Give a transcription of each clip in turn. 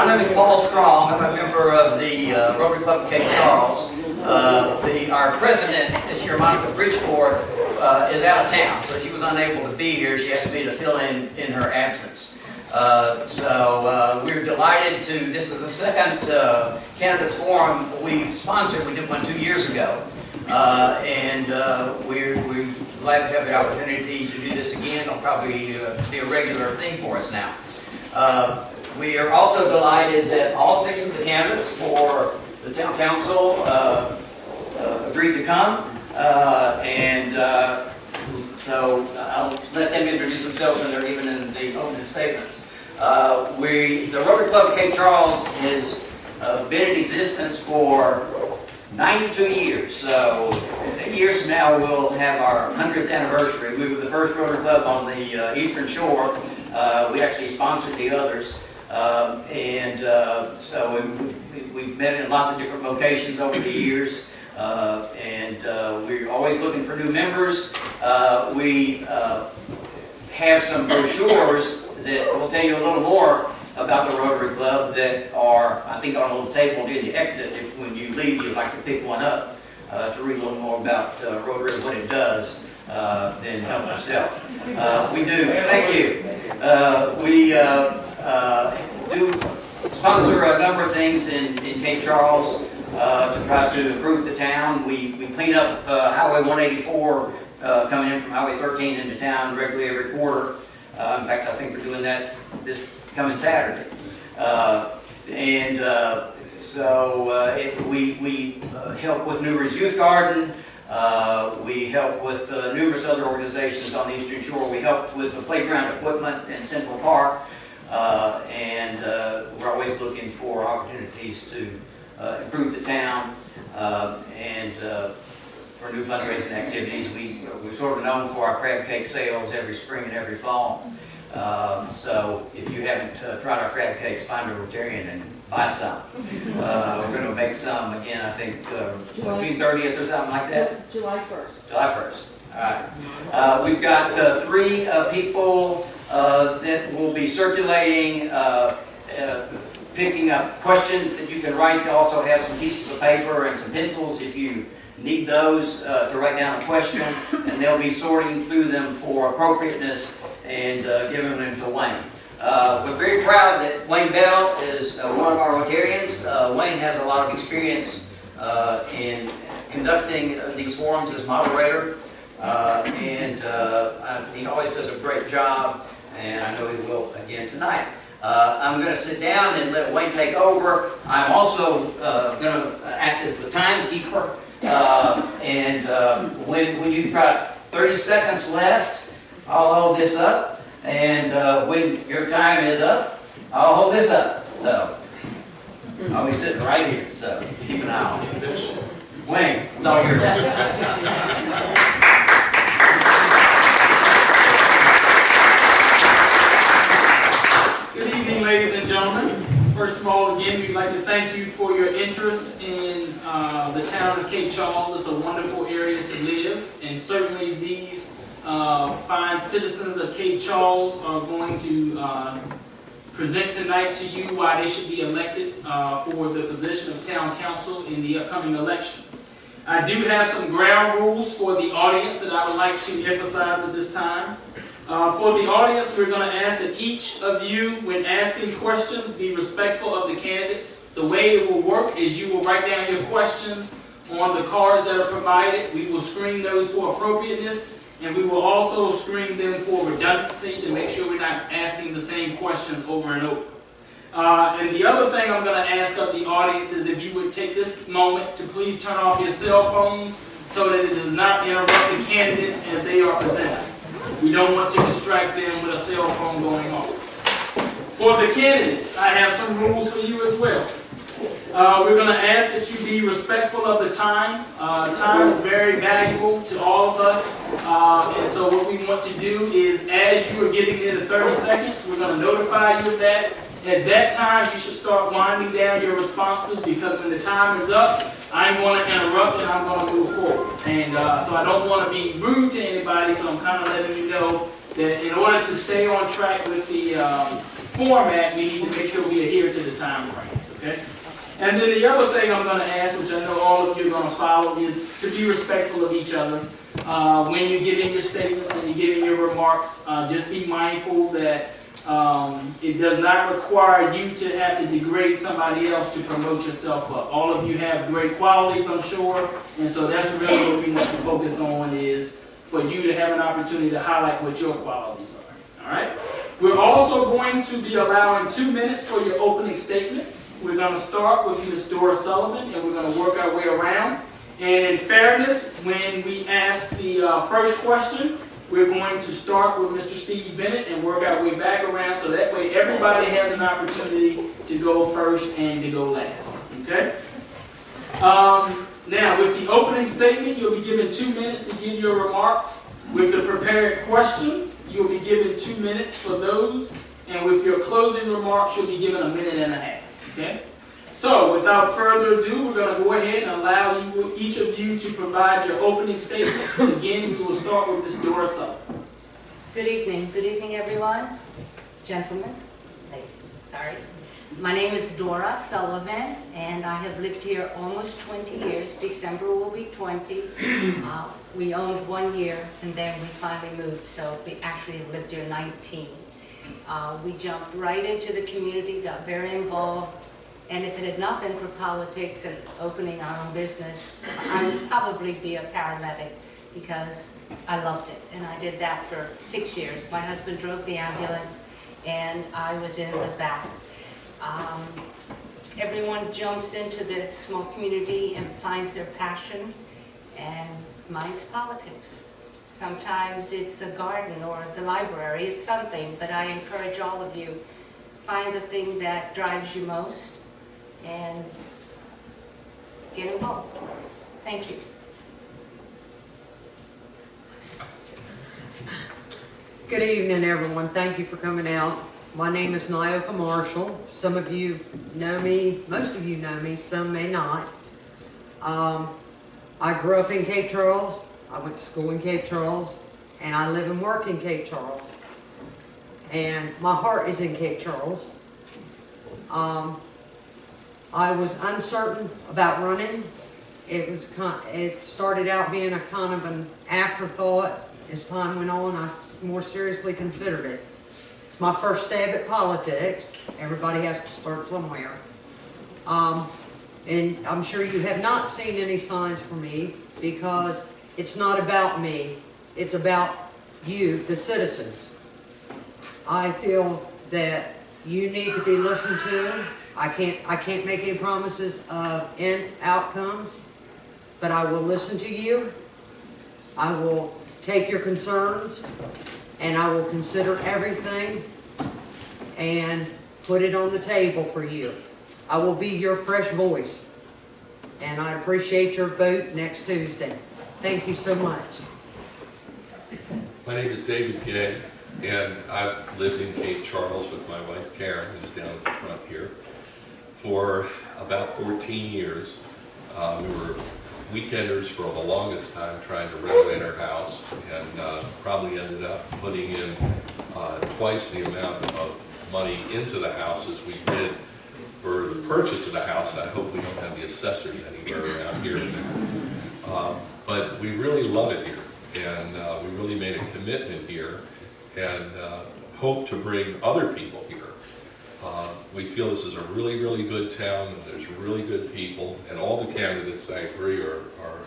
name is Paul Strong. I'm a member of the Rotary Club of Cape Charles. Our president this year, Monica Bridgeforth, is out of town, so she was unable to be here. She asked me to fill in her absence. We're delighted to, this is the second candidates forum we've sponsored. We did one 2 years ago. We're glad to have the opportunity to do this again. It'll probably be a regular thing for us now. We are also delighted that all 6 of the candidates for the town council agreed to come. So I'll let them introduce themselves when they're even in the opening statements. The Rotary Club of Cape Charles has been in existence for 92 years. So 8 years from now we'll have our 100th anniversary. We were the first Rotary Club on the Eastern Shore. We actually sponsored the others. So we've met in lots of different locations over the years. We're always looking for new members. We have some brochures that will tell you a little more about the Rotary Club that are, I think, on a little table near the exit. If when you leave, you'd like to pick one up to read a little more about Rotary and what it does, then help yourself. We do. Thank you. We do sponsor a number of things in Cape Charles to try to improve the town. We clean up Highway 184 coming in from Highway 13 into town regularly every quarter. In fact, I think we're doing that this coming Saturday. We help with Newry's Youth Garden. We help with numerous other organizations on the Eastern Shore. We help with the playground equipment in Central Park. We're always looking for opportunities to improve the town for new fundraising activities. We're sort of known for our crab cake sales every spring and every fall. So if you haven't tried our crab cakes, find a Rotarian and buy some. We're going to make some again, I think, June 30th or something like that? July 1st. July 1st. All right. We've got 3 people that will be circulating, picking up questions that you can write. They also have some pieces of paper and some pencils if you need those to write down a question, and they'll be sorting through them for appropriateness and giving them to Wayne. We're very proud that Wayne Bell is one of our Rotarians. Wayne has a lot of experience in conducting these forums as moderator, he always does a great job, and I know he will again tonight. I'm going to sit down and let Wayne take over. I'm also going to act as the timekeeper. When you've got 30 seconds left, I'll hold this up. And when your time is up, I'll hold this up. So I'll be sitting right here. So keep an eye on it. Wayne, it's all yours. Good evening, ladies and gentlemen. First of all, again, we'd like to thank you for your interest in the town of Cape Charles. It's a wonderful area to live, and certainly these fine citizens of Cape Charles are going to present tonight to you why they should be elected for the position of town council in the upcoming election. I do have some ground rules for the audience that I would like to emphasize at this time. For the audience, we're going to ask that each of you, when asking questions, be respectful of the candidates. The way it will work is you will write down your questions on the cards that are provided. We will screen those for appropriateness, and we will also screen them for redundancy to make sure we're not asking the same questions over and over. And the other thing I'm going to ask of the audience is if you would take this moment to please turn off your cell phones so that it does not interrupt the candidates as they are presented. We don't want to distract them with a cell phone going off. For the candidates, I have some rules for you as well. We're going to ask that you be respectful of the time. Time is very valuable to all of us. And so what we want to do is, as you are getting near the 30 seconds, we're going to notify you of that. At that time, you should start winding down your responses, because when the time is up, I'm going to interrupt and I'm going to move forward. And so I don't want to be rude to anybody, so I'm kind of letting you know that in order to stay on track with the format, we need to make sure we adhere to the time frames, okay? And then the other thing I'm going to ask, which I know all of you are going to follow, is to be respectful of each other. When you're giving your statements and you're giving your remarks, just be mindful that it does not require you to have to degrade somebody else to promote yourself up. All of you have great qualities, I'm sure, and so that's really what we want to focus on, is for you to have an opportunity to highlight what your qualities are. All right? We're also going to be allowing 2 minutes for your opening statements. We're going to start with Ms. Dora Sullivan, and we're going to work our way around. And in fairness, when we ask the first question, we're going to start with Mr. Steve Bennett and work our way back around, so that way everybody has an opportunity to go first and to go last. Okay? Now, with the opening statement, you'll be given 2 minutes to give your remarks. With the prepared questions, you'll be given 2 minutes for those. And with your closing remarks, you'll be given 1.5 minutes. Okay? So, without further ado, we're going to go ahead and allow you, each of you, to provide your opening statements. Again, we will start with Ms. Dora Sullivan. Good evening. Good evening, everyone. Gentlemen. Ladies, sorry. My name is Dora Sullivan, and I have lived here almost 20 years. December will be 20. We owned 1 year, and then we finally moved, so we actually have lived here 19. We jumped right into the community, got very involved. And if it had not been for politics and opening our own business, I would probably be a paramedic, because I loved it. And I did that for 6 years. My husband drove the ambulance, and I was in the back. Everyone jumps into the small community and finds their passion, and mine's politics. Sometimes it's a garden or the library, it's something, but I encourage all of you, find the thing that drives you most, and get involved. Thank you. Good evening, everyone. Thank you for coming out. My name is Nyoka Marshall. Some of you know me, most of you know me, some may not. I grew up in Cape Charles. I went to school in Cape Charles, and I live and work in Cape Charles. And my heart is in Cape Charles. I was uncertain about running. It started out being a kind of an afterthought. As time went on, I more seriously considered it. It's my first stab at politics. Everybody has to start somewhere. And I'm sure you have not seen any signs for me, because it's not about me. It's about you, the citizens. I feel that you need to be listened to. I can't make any promises of end outcomes, but I will listen to you. I will take your concerns, and I will consider everything and put it on the table for you. I will be your fresh voice, and I appreciate your vote next Tuesday. Thank you so much. My name is David Gay, and I've lived in Cape Charles with my wife Karen, who's down at the front here, for about 14 years. We were weekenders for the longest time trying to renovate our house, and probably ended up putting in twice the amount of money into the house as we did for the purchase of the house. I hope we don't have the assessors anywhere around here. But we really love it here, and we really made a commitment here, and hope to bring other people here. We feel this is a really, really good town, and there's really good people, and all the candidates, I agree,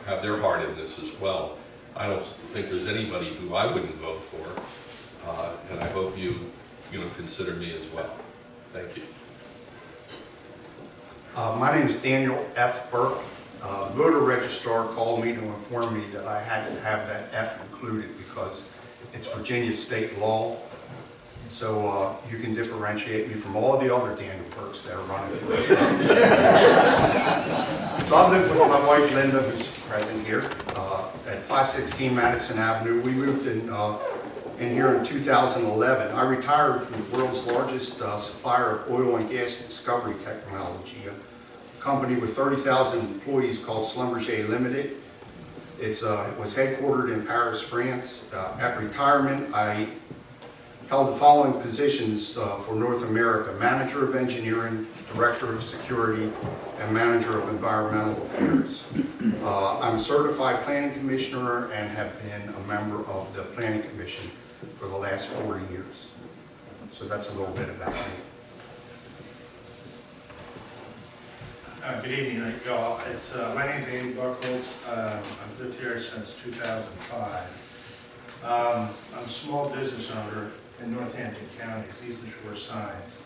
have their heart in this as well. I don't think there's anybody who I wouldn't vote for, and I hope you consider me as well. Thank you. My name is Daniel F. Burke. Voter registrar called me to inform me that I had to have that F included because it's Virginia state law. So you can differentiate me from all the other Daniel Burkes that are running for it. So I live with my wife Linda, who's present here, at 516 Madison Avenue. We moved in here in 2011. I retired from the world's largest supplier of oil and gas discovery technology, a company with 30,000 employees called Schlumberger Limited. It was headquartered in Paris, France. At retirement, I held the following positions for North America: Manager of Engineering, Director of Security, and Manager of Environmental Affairs. I'm a certified planning commissioner and have been a member of the Planning Commission for the last 40 years. So that's a little bit about me. Good evening, y'all. My name's Andy Buckholz. I've lived here since 2005. I'm a small business owner in Northampton County, it's Eastern Shore Signs.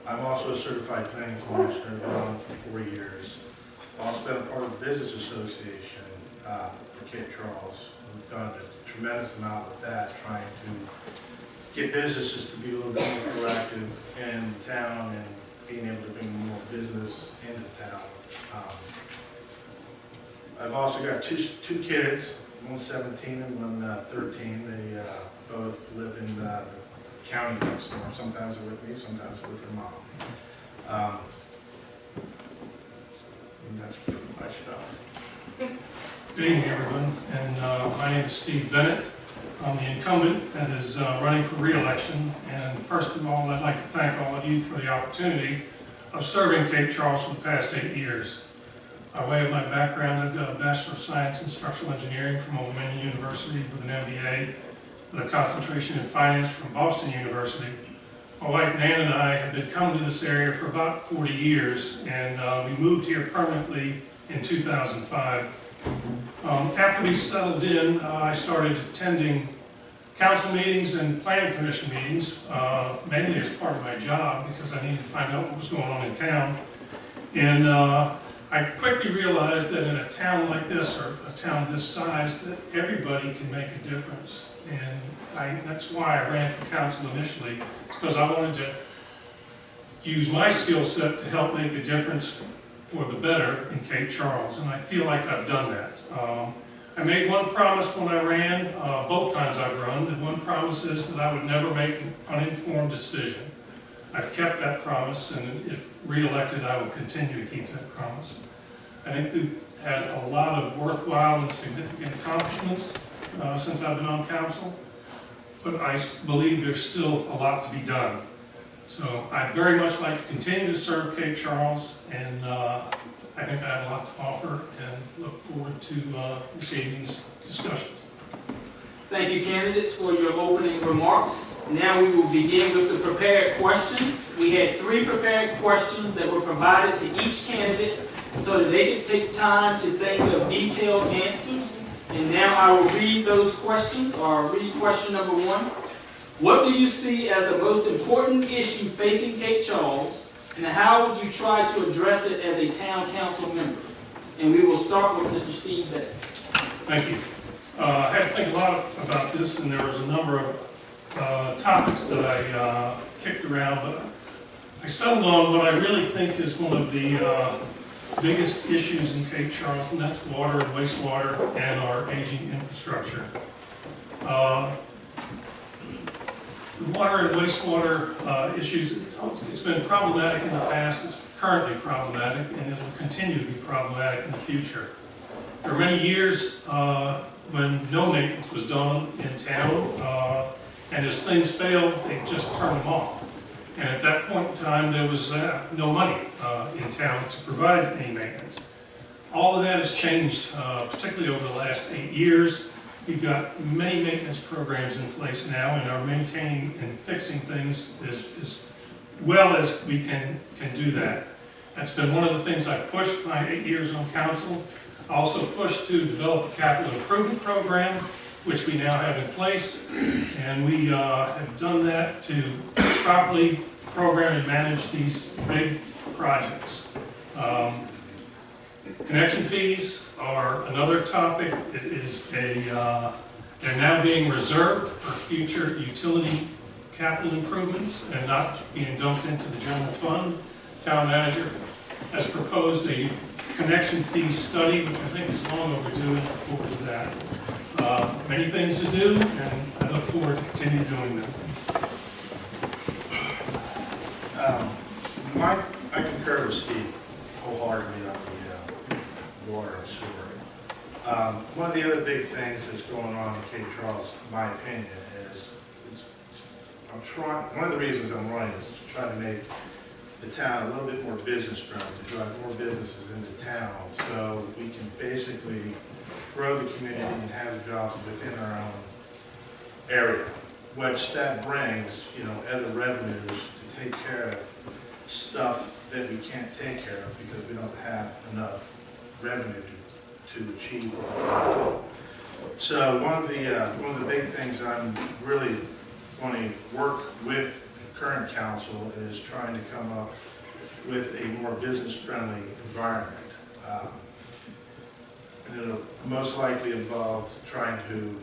I'm also a certified planning commissioner, been on for 4 years. I've also been a part of the Business Association for Cape Charles. We've done a tremendous amount with that, trying to get businesses to be a little bit more proactive in the town and being able to bring more business into town. I've also got two kids, one 17 and one 13. They both live in the county next door. Sometimes they're with me, sometimes they're with their mom. And that's pretty much it. Good evening, everyone, and my name is Steve Bennett. I'm the incumbent that is running for re-election, and first of all, I'd like to thank all of you for the opportunity of serving Cape Charles for the past 8 years. By way of my background, I've got a Bachelor of Science in Structural Engineering from Old Dominion University with an MBA with a concentration in finance from Boston University. My wife Nan and I have been coming to this area for about 40 years, and we moved here permanently in 2005. After we settled in, I started attending council meetings and planning commission meetings, mainly as part of my job because I needed to find out what was going on in town. And I quickly realized that in a town like this, or a town this size, that everybody can make a difference. And that's why I ran for council initially, because I wanted to use my skill set to help make a difference for the better in Cape Charles, and I feel like I've done that. I made one promise when I ran, both times I've run, and one promise is that I would never make an uninformed decision. I've kept that promise, and if re-elected, I will continue to keep that promise. I think we've had a lot of worthwhile and significant accomplishments since I've been on council, but I believe there's still a lot to be done. So I'd very much like to continue to serve Cape Charles, and I think I have a lot to offer and look forward to this evening's discussions. Thank you, candidates, for your opening remarks. Now we will begin with the prepared questions. We had 3 prepared questions that were provided to each candidate so that they could take time to think of detailed answers. And now I will read those questions, or I'll read question number 1. What do you see as the most important issue facing Cape Charles, and how would you try to address it as a town council member? And we will start with Mr. Steve Bennett. Thank you. I had to think a lot about this, and there was a number of topics that I kicked around, but I settled on what I really think is one of the biggest issues in Cape Charles, and that's water and wastewater and our aging infrastructure. The water and wastewater issues, it's been problematic in the past, it's currently problematic, and it will continue to be problematic in the future. There were many years when no maintenance was done in town, and as things failed, they just turned them off. And at that point in time, there was no money in town to provide any maintenance. All of that has changed, particularly over the last 8 years. We've got many maintenance programs in place now, and are maintaining and fixing things as well as we can do that. That's been one of the things I pushed my 8 years on council. I also pushed to develop a capital improvement program, which we now have in place, and we have done that to properly program and manage these big projects. Connection fees are another topic. It is they're now being reserved for future utility capital improvements and not being dumped into the general fund. Town manager has proposed a connection fee study, which I think is long overdue, and look forward to that. Many things to do, and I look forward to continue doing them. I concur with Steve wholeheartedly on the water and sewer. One of the other big things that's going on in Cape Charles, in my opinion, is one of the reasons I'm running is to try to make the town a little bit more business friendly, to drive more businesses into town, so we can basically grow the community and have jobs within our own area, which that brings, you know, other revenues to take care of stuff that we can't take care of because we don't have enough revenue to achieve what we want to do. So one of the big things I'm really want to work with the current council is trying to come up with a more business-friendly environment. And it'll most likely involve trying to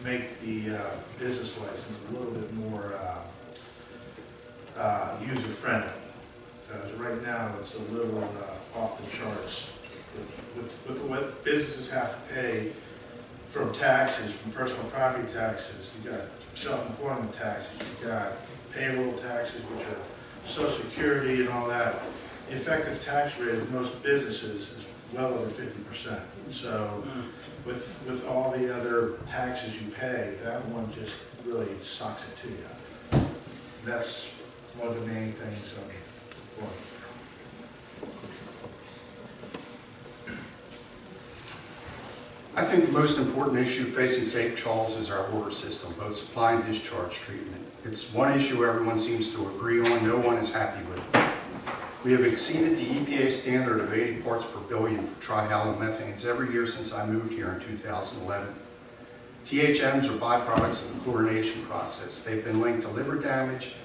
make the business license a little bit more user-friendly. Because right now it's a little off the charts with what businesses have to pay from taxes, from personal property taxes. You got self-employment taxes, you got payroll taxes, which are Social Security and all that. The effective tax rate of most businesses is well over 50%. So with all the other taxes you pay, that one just really sucks it to you. That's one of the main things I'm going for. I think the most important issue facing Cape Charles is our water system, both supply and discharge treatment. It's one issue everyone seems to agree on, no one is happy with it. We have exceeded the EPA standard of 80 parts per billion for trihalomethanes every year since I moved here in 2011. THMs are byproducts of the chlorination process. They've been linked to liver damage,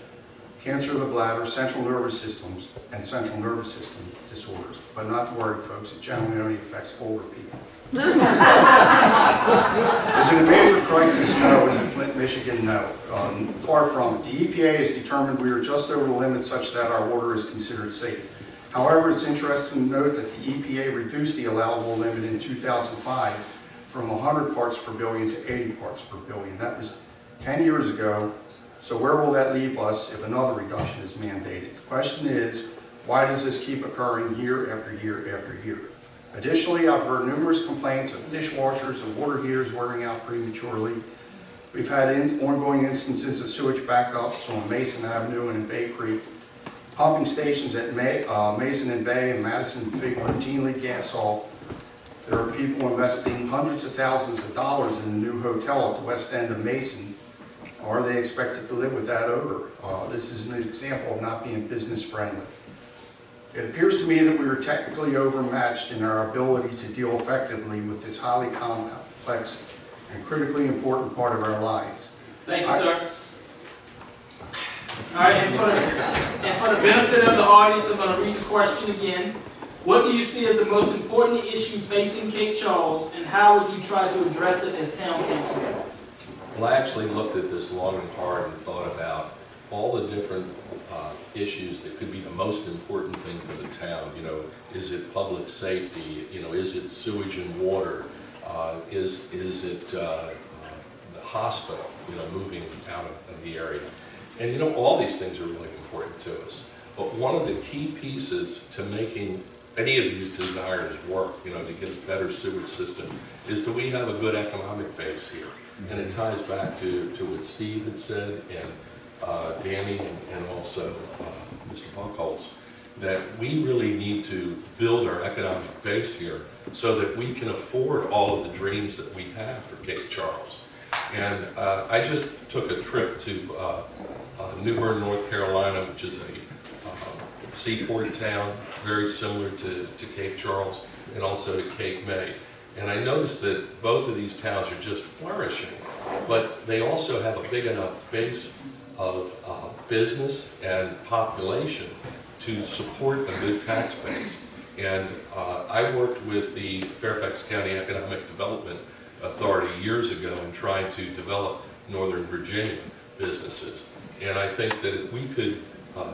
cancer of the bladder, central nervous systems, and central nervous system disorders. But not to worry, folks, it generally only affects older people. Is it a major crisis? No. Is it Flint, Michigan? No. Far from it. The EPA has determined we are just over the limit such that our water is considered safe. However, it's interesting to note that the EPA reduced the allowable limit in 2005 from 100 parts per billion to 80 parts per billion. That was 10 years ago. So where will that leave us if another reduction is mandated? The question is, why does this keep occurring year after year after year? Additionally, I've heard numerous complaints of dishwashers and water heaters wearing out prematurely. We've had ongoing instances of sewage backups on Mason Avenue and in Bay Creek. Pumping stations at Mason and Bay and Madison and Fig routinely gas off. There are people investing hundreds of thousands of dollars in a new hotel at the west end of Mason. Are they expected to live with that odor? This is an example of not being business friendly. It appears to me that we are technically overmatched in our ability to deal effectively with this highly complex and critically important part of our lives. Thank you, sir. All right, and for the benefit of the audience, I'm going to read the question again. What do you see as the most important issue facing Cape Charles, and how would you try to address it as town council? Well, I actually looked at this long and hard and thought about all the different issues that could be the most important thing for the town. You know, is it public safety? You know, is it sewage and water? Is it the hospital? You know, moving out of the area. And you know, all these things are really important to us. But one of the key pieces to making any of these desires work, you know, to get a better sewage system, is that we have a good economic base here. And it ties back to what Steve had said, and Danny, and also Mr. Buchholz, that we really need to build our economic base here so that we can afford all of the dreams that we have for Cape Charles. And I just took a trip to New Bern, North Carolina, which is a seaport town, very similar to Cape Charles, and also to Cape May. And I noticed that both of these towns are just flourishing, but they also have a big enough base of business and population to support a good tax base. And I worked with the Fairfax County Economic Development Authority years ago in trying to develop Northern Virginia businesses. And I think that if we could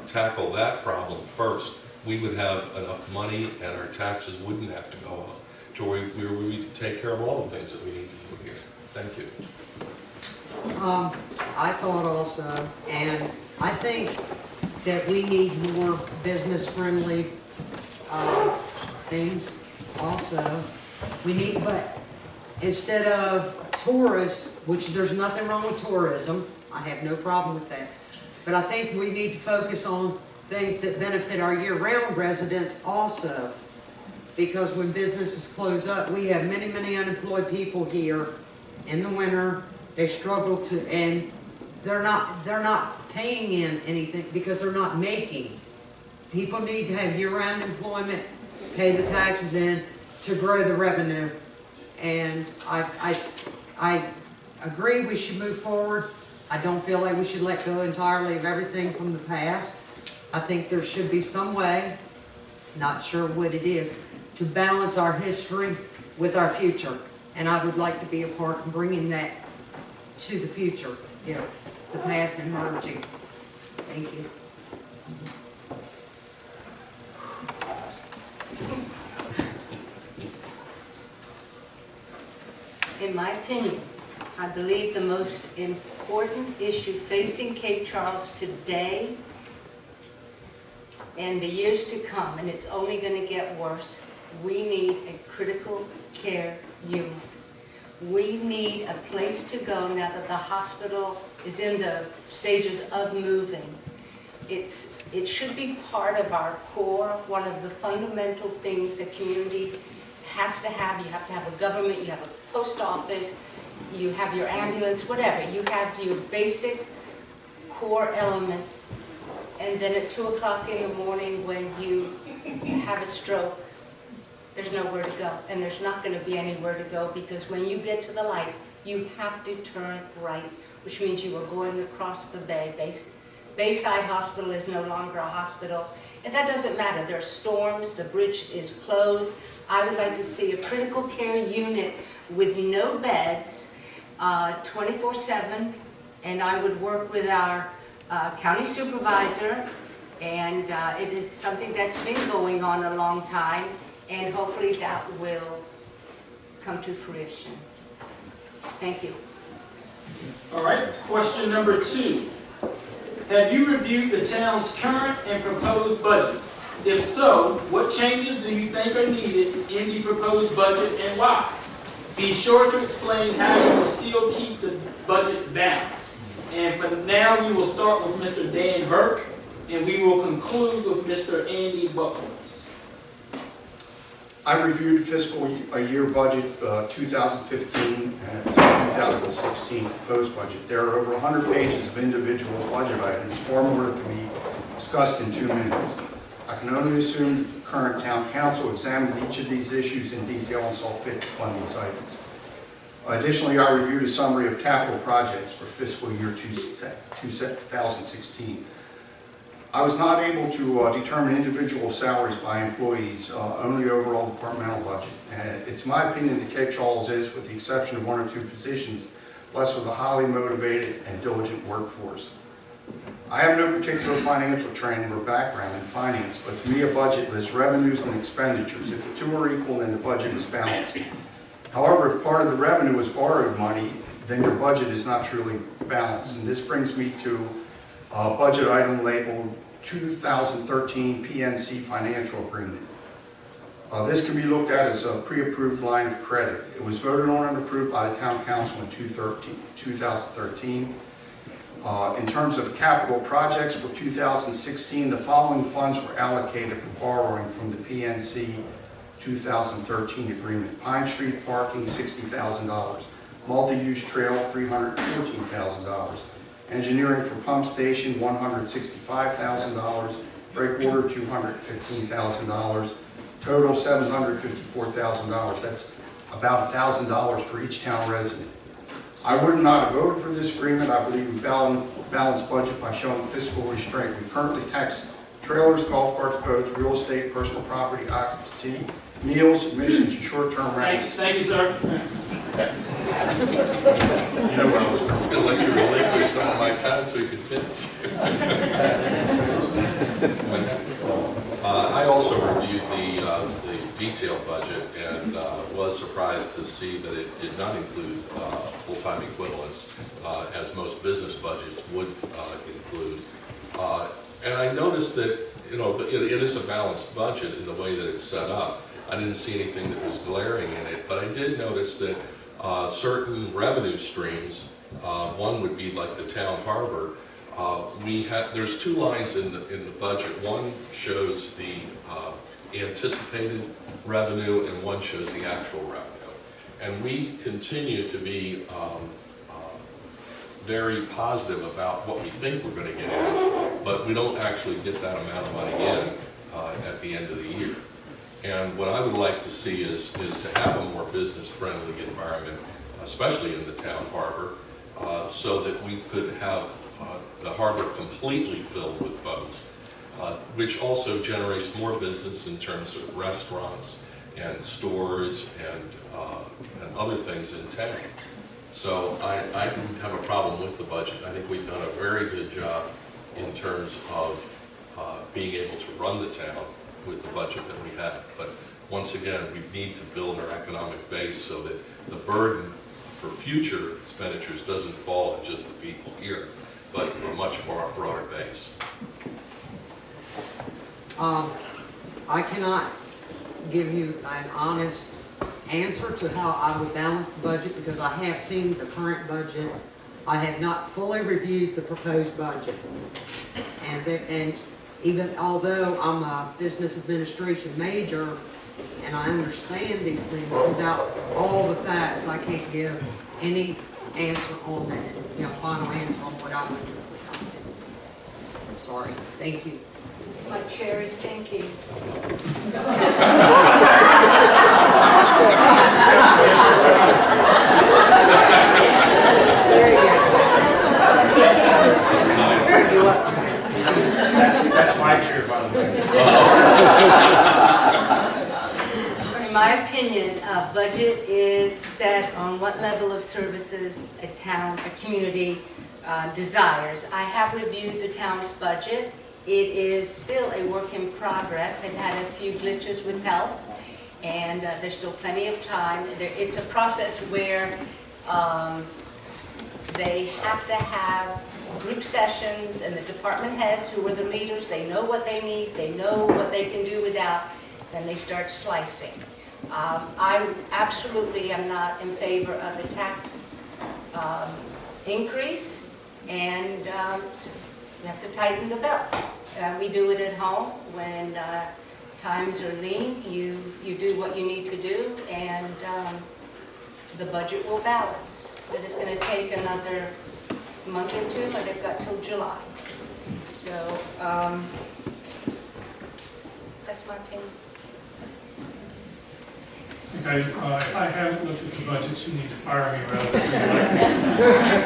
tackle that problem first, we would have enough money and our taxes wouldn't have to go up to where we could take care of all the things that we need to do here. Thank you. I thought also, and I think that we need more business-friendly things also. We need, but instead of tourists, which there's nothing wrong with tourism, I have no problem with that. But I think we need to focus on things that benefit our year-round residents also. Because when businesses close up, we have many, many unemployed people here in the winter. They struggle to, and they're not paying in anything because they're not making. People need to have year-round employment, pay the taxes in to grow the revenue. And I agree we should move forward. I don't feel like we should let go entirely of everything from the past. I think there should be some way, not sure what it is, to balance our history with our future. And I would like to be a part in bringing that to the future, you know, the past and merging. Thank you. In my opinion, I believe the most important issue facing Cape Charles today and the years to come, and it's only going to get worse, we need a critical care unit. We need a place to go now that the hospital is in the stages of moving. It should be part of our core, one of the fundamental things a community has to have. You have to have a government, you have a post office, you have your ambulance, whatever. You have your basic core elements. And then at 2 o'clock in the morning when you have a stroke, there's nowhere to go. And there's not going to be anywhere to go, because when you get to the light, you have to turn right, which means you are going across the bay. Bayside Hospital is no longer a hospital. And that doesn't matter. There are storms, the bridge is closed. I would like to see a critical care unit with no beds, 24/7, and I would work with our county supervisor, and it is something that's been going on a long time, and hopefully that will come to fruition. Thank you. All right, question number 2. Have you reviewed the town's current and proposed budgets? If so, what changes do you think are needed in the proposed budget and why? Be sure to explain how you will still keep the budget balanced. And for now, we will start with Mr. Dan Burke, and we will conclude with Mr. Andy Buckles. I reviewed fiscal year budget 2015 and 2016 proposed budget. There are over 100 pages of individual budget items, far more that can be discussed in 2 minutes. I can only assume that the current town council examined each of these issues in detail and saw fit to fund these items. Additionally, I reviewed a summary of capital projects for fiscal year 2016. I was not able to determine individual salaries by employees, only overall departmental budget. And it's my opinion that Cape Charles is, with the exception of 1 or 2 positions, blessed with a highly motivated and diligent workforce. I have no particular financial training or background in finance, but to me a budget lists revenues and expenditures. If the 2 are equal, then the budget is balanced. However, if part of the revenue is borrowed money, then your budget is not truly balanced. And this brings me to a budget item labeled 2013 PNC Financial Agreement. This can be looked at as a pre-approved line of credit. It was voted on and approved by the Town Council in 2013. In terms of capital projects for 2016, the following funds were allocated for borrowing from the PNC 2013 agreement. Pine Street parking, $60,000. Multi-use trail, $314,000. Engineering for pump station, $165,000. Breakwater, $215,000. Total, $754,000. That's about $1,000 for each town resident. I would not have voted for this agreement. I believe we balance budget by showing fiscal restraint. We currently tax trailers, golf carts, boats, real estate, personal property, occupancy, meals, admissions, and short-term rentals. Thank you, sir. You know, I was going to let you relinquish some of my time so you could finish. I also reviewed the detailed budget and was surprised to see that it did not include full-time equivalents, as most business budgets would include. And I noticed that, you know, it is a balanced budget in the way that it's set up. I didn't see anything that was glaring in it, but I did notice that certain revenue streams One would be like the town harbor. There's two lines in the budget. One shows the anticipated revenue and one shows the actual revenue. And we continue to be very positive about what we think we're going to get in, but we don't actually get that amount of money in at the end of the year. And what I would like to see is to have a more business-friendly environment, especially in the town harbor, so that we could have the harbor completely filled with boats, which also generates more business in terms of restaurants and stores and other things in town. So I don't have a problem with the budget. I think we've done a very good job in terms of being able to run the town with the budget that we have. But once again, we need to build our economic base so that the burden for future expenditures doesn't fall on just the people here, but a much broader base. I cannot give you an honest answer to how I would balance the budget because I have seen the current budget. I have not fully reviewed the proposed budget. And even although I'm a business administration major and I understand these things, without all the facts, I can't give any answer on that, final answer on what I would do. I'm sorry. Thank you. My chair is sinking. That's my chair, by the way. In my opinion, a budget is set on what level of services a town, a community desires. I have reviewed the town's budget. It is still a work in progress. It had a few glitches with health, and there's still plenty of time. It's a process where they have to have group sessions, and the department heads who are the leaders, they know what they need, they know what they can do without, then they start slicing. I absolutely am not in favor of a tax increase, and we have to tighten the belt. We do it at home when times are lean. You do what you need to do, and the budget will balance. But it's going to take another month or two, and they've got till July. So that's my opinion. Okay, if I haven't looked at the budget, you need to fire me rather than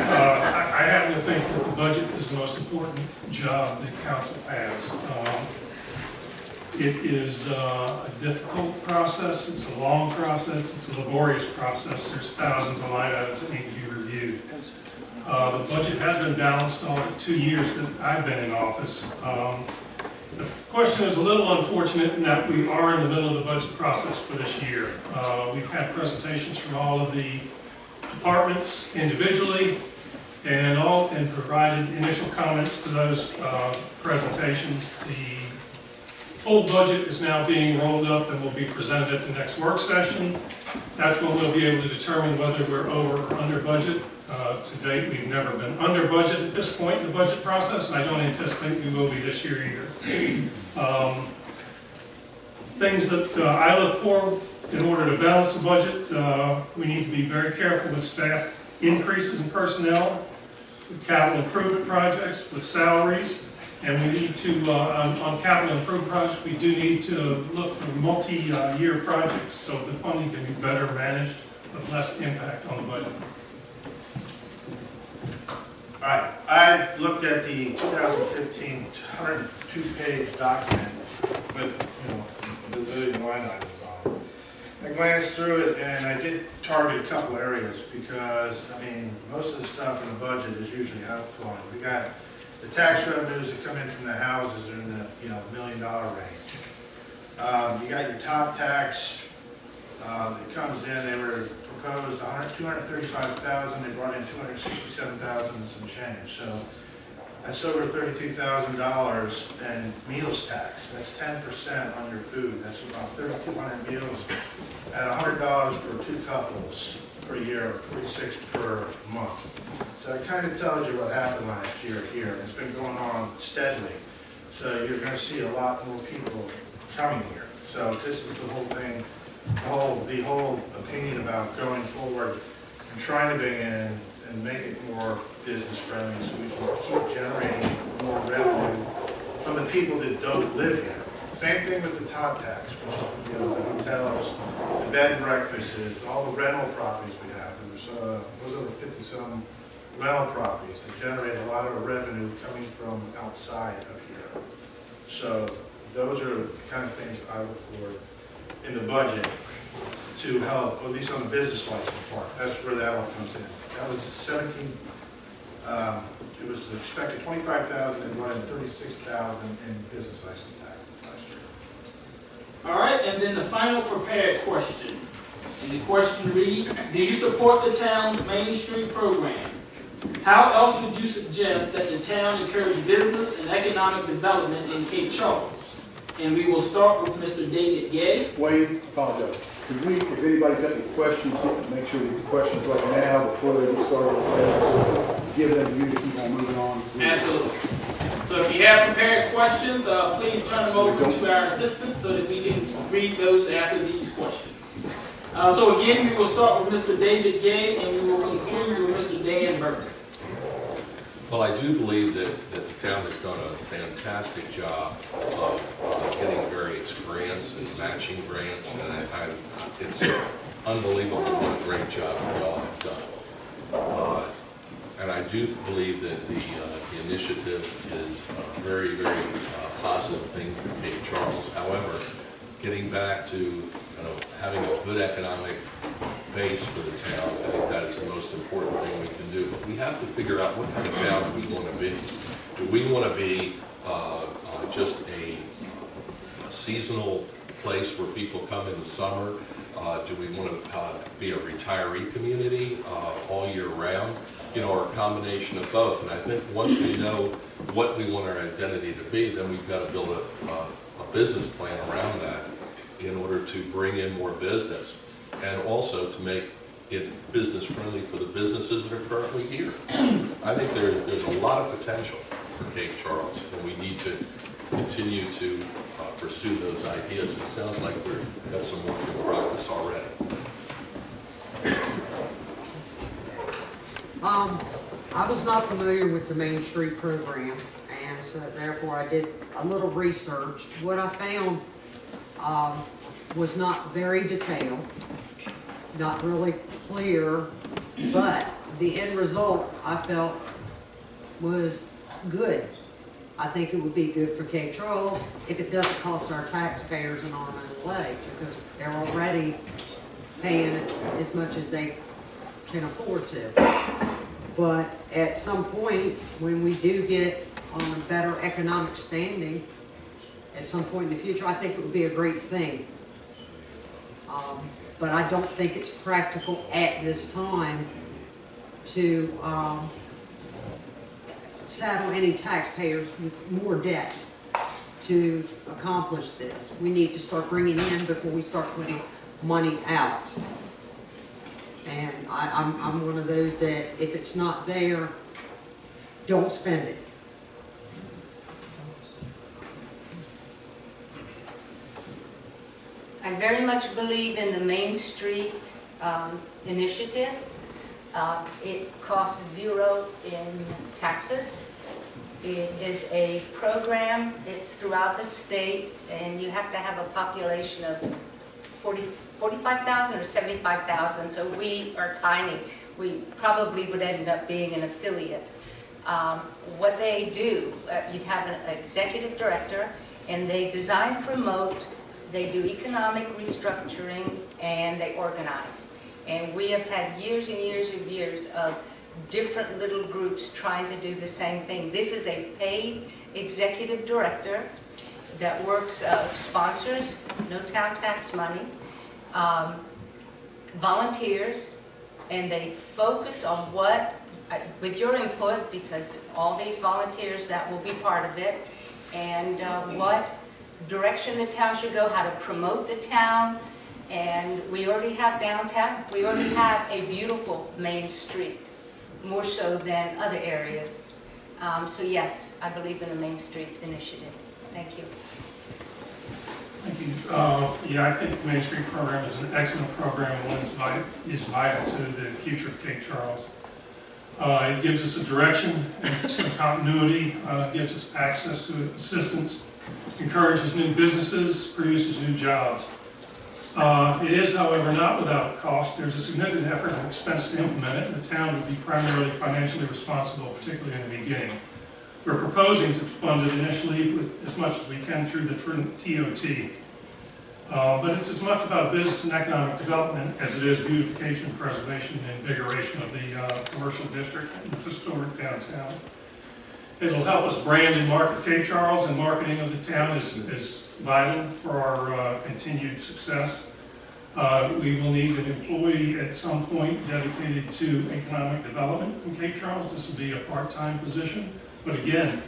I happen to think that the budget is the most important job that council has. It is a difficult process, it's a long process, it's a laborious process. There's thousands of line items that need to be reviewed. The budget has been balanced all the 2 years that I've been in office. The question is a little unfortunate in that we are in the middle of the budget process for this year. We've had presentations from all of the departments individually and provided initial comments to those presentations. The full budget is now being rolled up and will be presented at the next work session. That's when we'll be able to determine whether we're over or under budget. To date, we've never been under budget at this point in the budget process, and I don't anticipate we will be this year either. Things that I look for in order to balance the budget, we need to be very careful with staff increases in personnel, with capital improvement projects, with salaries, and we need to, on capital improvement projects, we do need to look for multi-year projects so the funding can be better managed with less impact on the budget. All right, I've looked at the 2015 102-page document with, the zillion line items on it. I glanced through it and I did target a couple areas because, most of the stuff in the budget is usually outflowing. We got the tax revenues that come in from the houses are in the, $1 million range. You got your top tax that comes in. They were proposed $235,000. They brought in $267,000 and some change. So that's over $32,000 in meals tax. That's 10% on your food. That's about 3,200 meals at $100 for 2 couples per year, $46 per month. So it kind of tells you what happened last year here. It's been going on steadily. So you're going to see a lot more people coming here. So this is the whole thing, the whole opinion about going forward and trying to bring in and make it more business friendly so we can keep generating more revenue from the people that don't live here. Same thing with the Todd tax, which is, you know, the hotels, the bed and breakfasts, all the rental properties we have. There's over 50-some rental properties that generate a lot of revenue coming from outside of here. So those are the kind of things I look for in the budget to help, at least on the business license part. That's where that all comes in. That was 17. It was expected 25,000 and running 36,000 in business license taxes last year. All right, and then the final prepared question. And the question reads, do you support the town's Main Street program? How else would you suggest that the town encourage business and economic development in Cape Charles? And we will start with Mr. David Gay. Wade, apologize. Could we, if anybody's got any questions, make sure we get the questions right now before they get started with that. Give them to you to keep on moving on. Absolutely. So if you have prepared questions, please turn them over to our assistant so that we can read those after these questions. So again, we will start with Mr. David Gay and we will conclude with Mr. Dan Burke. Well, I do believe that the town has done a fantastic job of getting various grants and matching grants, and it's unbelievable what a great job we all have done. And I do believe that the initiative is a very, very positive thing for Cape Charles. However, getting back to having a good economic base for the town, I think that is the most important thing we can do. But we have to figure out what kind of town do we want to be. Do we want to be just a seasonal place where people come in the summer? Do we want to be a retiree community all year round? Or a combination of both. And I think once we know what we want our identity to be, then we've got to build a business plan around that in order to bring in more business and also to make it business friendly for the businesses that are currently here. I think there's a lot of potential for Cape Charles, and we need to continue to pursue those ideas. It sounds like we've got some work in progress already. I was not familiar with the Main Street program, and so therefore I did a little research. What I found was not very detailed, not really clear, but the end result I felt was good. I think it would be good for Cape Charles if it doesn't cost our taxpayers an arm and a leg, because they're already paying as much as they can afford to. But at some point, when we do get on a better economic standing, at some point in the future, I think it would be a great thing. But I don't think it's practical at this time to saddle any taxpayers with more debt to accomplish this. We need to start bringing in before we start putting money out. And I'm one of those that if it's not there, don't spend it. I very much believe in the Main Street initiative. It costs zero in taxes. It is a program, it's throughout the state, and you have to have a population of 45,000 or 75,000, so we are tiny. We probably would end up being an affiliate. What they do, you'd have an executive director, and they design, promote, they do economic restructuring, and they organize. And we have had years and years and years of different little groups trying to do the same thing. This is a paid executive director that works, sponsors, no town tax money, volunteers, and they focus on what, with your input, because all these volunteers, that will be part of it, and what direction the town should go, how to promote the town. And we already have downtown, we already have a beautiful Main Street. more so than other areas. So yes, I believe in the Main Street initiative. Thank you. Thank you. Yeah, I think the Main Street program is an excellent program, one is vital to the future of Cape Charles. It gives us a direction and some continuity, gives us access to assistance, encourages new businesses, produces new jobs. It is, however, not without cost. There's a significant effort and expense to implement it, and the town would be primarily financially responsible, particularly in the beginning. We're proposing to fund it initially with as much as we can through the TOT. But it's as much about business and economic development as it is beautification, preservation, and invigoration of the commercial district and historic downtown. It'll help us brand and market Cape Charles, and marketing of the town is vital for our continued success. We will need an employee at some point dedicated to economic development in Cape Charles. This will be a part-time position. But again,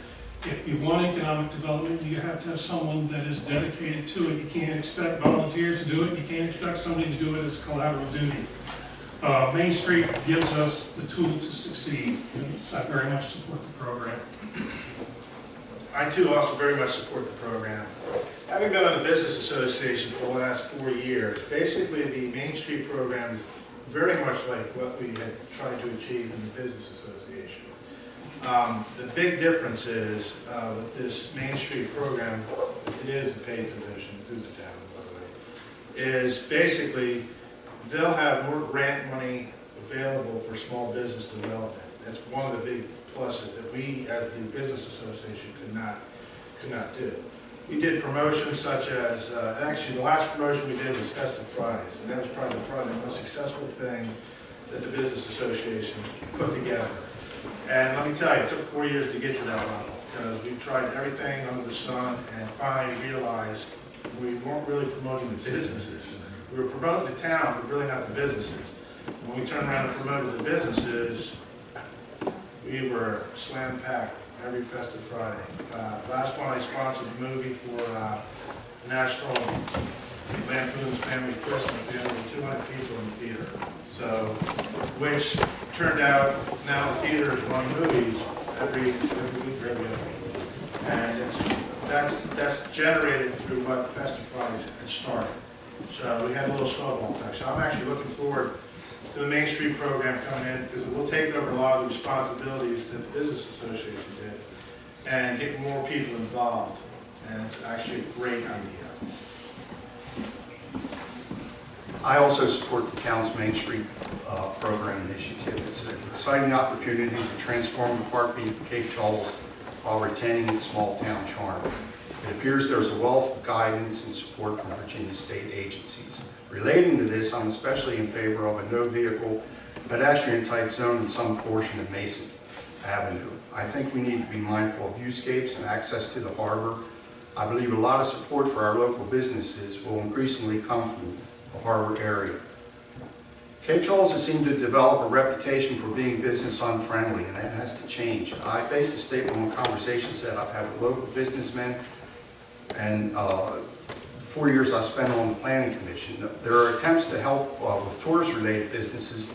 if you want economic development, you have to have someone that is dedicated to it. You can't expect volunteers to do it. You can't expect somebody to do it as collateral duty. Main Street gives us the tool to succeed, and so I very much support the program. I too also very much support the program. Having been on the Business Association for the last 4 years, basically the Main Street program is very much like what we had tried to achieve in the Business Association. The big difference is with this Main Street program, it is a paid position through the town, by the way, is basically they'll have more grant money available for small business development. That's one of the big pluses that we, as the Business Association, could not do. We did promotions such as, actually the last promotion we did was Festive Fridays, and that was probably the most successful thing that the Business Association put together. And let me tell you, it took 4 years to get to that level, because we tried everything under the sun and finally realized we weren't really promoting the businesses. We were promoting the town, but really not the businesses. When we turned around and promoted the businesses, we were slam-packed every Festive Friday. Last one, I sponsored a movie for National Lampoon's Family Christmas. We had over 200 people in the theater. So, which turned out now the theater is running movies every week or every other week. And that's generated through what Festive Fridays had started. So we had a little snowball effect. So I'm actually looking forward to the Main Street program coming in, because it will take over a lot of the responsibilities that the Business Association did and get more people involved. And it's actually a great idea. I also support the town's Main Street program initiative. It's an exciting opportunity to transform the heartbeat of Cape Charles while retaining its small town charm. It appears there's a wealth of guidance and support from Virginia state agencies. Relating to this, I'm especially in favor of a no-vehicle pedestrian type zone in some portion of Mason Avenue. I think we need to be mindful of viewscapes and access to the harbor. I believe a lot of support for our local businesses will increasingly come from the harbor area. Cape Charles has seemed to develop a reputation for being business unfriendly, and that has to change. I base the statement on conversations that I've had with local businessmen and 4 years I've spent on the Planning Commission. There are attempts to help with tourist-related businesses.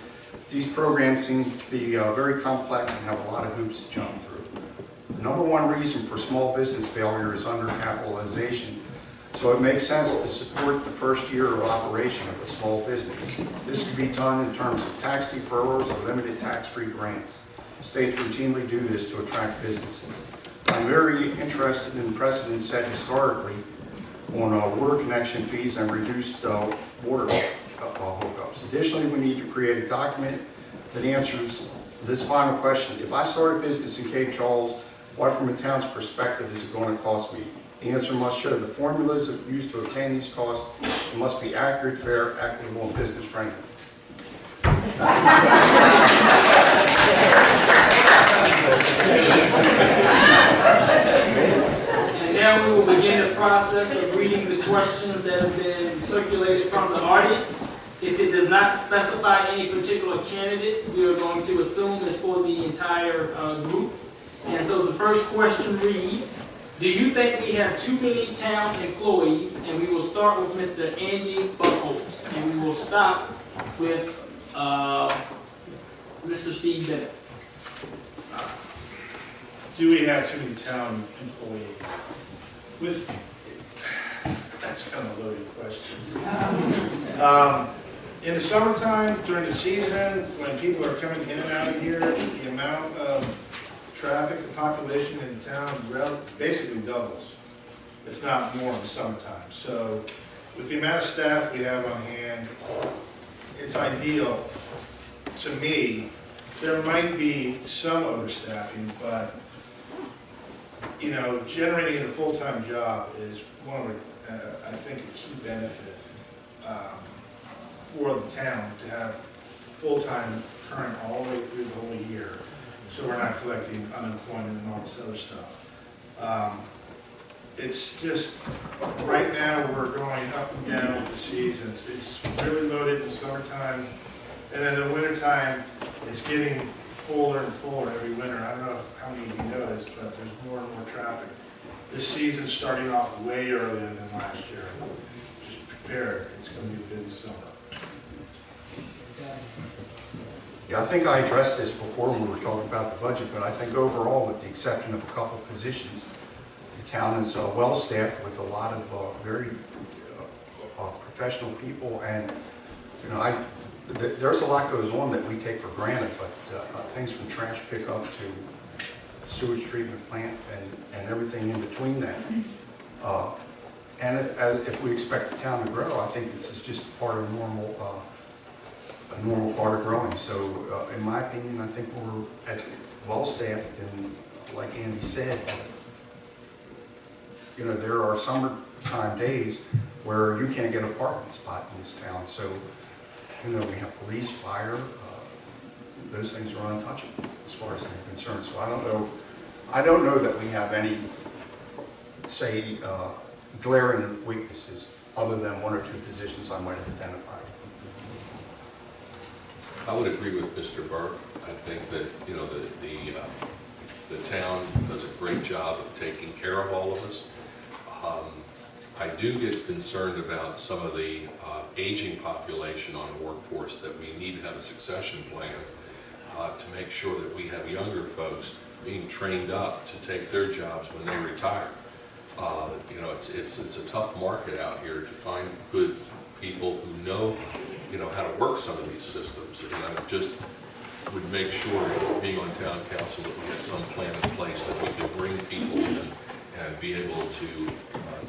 These programs seem to be very complex and have a lot of hoops to jump through. The number one reason for small business failure is undercapitalization. So it makes sense to support the first year of operation of a small business. This can be done in terms of tax deferrals or limited tax-free grants. States routinely do this to attract businesses. I'm very interested in the precedent set historically on water connection fees and reduced water hookups. Additionally, we need to create a document that answers this final question. If I start a business in Cape Charles, what from a town's perspective is it going to cost me? The answer must show the formulas used to obtain these costs. It must be accurate, fair, equitable, and business friendly. And now we will begin the process of reading the questions that have been circulated from the audience. If it does not specify any particular candidate, we are going to assume it's for the entire group. And so the first question reads, do you think we have too many town employees? And we will start with Mr. Andy Buckholz, and we will stop with Mr. Steve Bennett. do we have too many town employees? That's kind of a loaded question. In the summertime, during the season, when people are coming in and out of here, the amount of traffic and population in town basically doubles, if not more in the summertime. So with the amount of staff we have on hand, it's ideal to me. There might be some overstaffing, but you know, generating a full-time job is one of the, I think, a key benefit for the town to have full-time current all the way through the whole year, so we're not collecting unemployment and all this other stuff. It's just, right now, we're going up and down with the seasons. It's really loaded in the summertime, and then in the wintertime, it's getting fuller and fuller every winter. I don't know how many of you know this, but there's more and more traffic. This season's starting off way earlier than last year. Just prepare, it's going to be a busy summer. Yeah, I think I addressed this before when we were talking about the budget, but I think overall, with the exception of a couple of positions, the town is well-staffed with a lot of very professional people, and you know, there's a lot goes on that we take for granted, but things from trash pickup to sewage treatment plant and everything in between that. And if we expect the town to grow, I think this is just part of a normal part of growing. So in my opinion, I think we're well-staffed, and like Andy said, you know, there are summertime days where you can't get a parking spot in this town. So, you know, we have police, fire, those things are untouchable as far as I'm concerned. So I don't know that we have any, say, glaring weaknesses other than one or two positions I might have identified. I would agree with Mr. Burke. I think that, you know, the town does a great job of taking care of all of us. I do get concerned about some of the aging population on the workforce, that we need to have a succession plan to make sure that we have younger folks being trained up to take their jobs when they retire. You know, it's a tough market out here to find good people who know, you know, how to work some of these systems. And I just would make sure, being on town council, that we had some plan in place that we could bring people in and be able to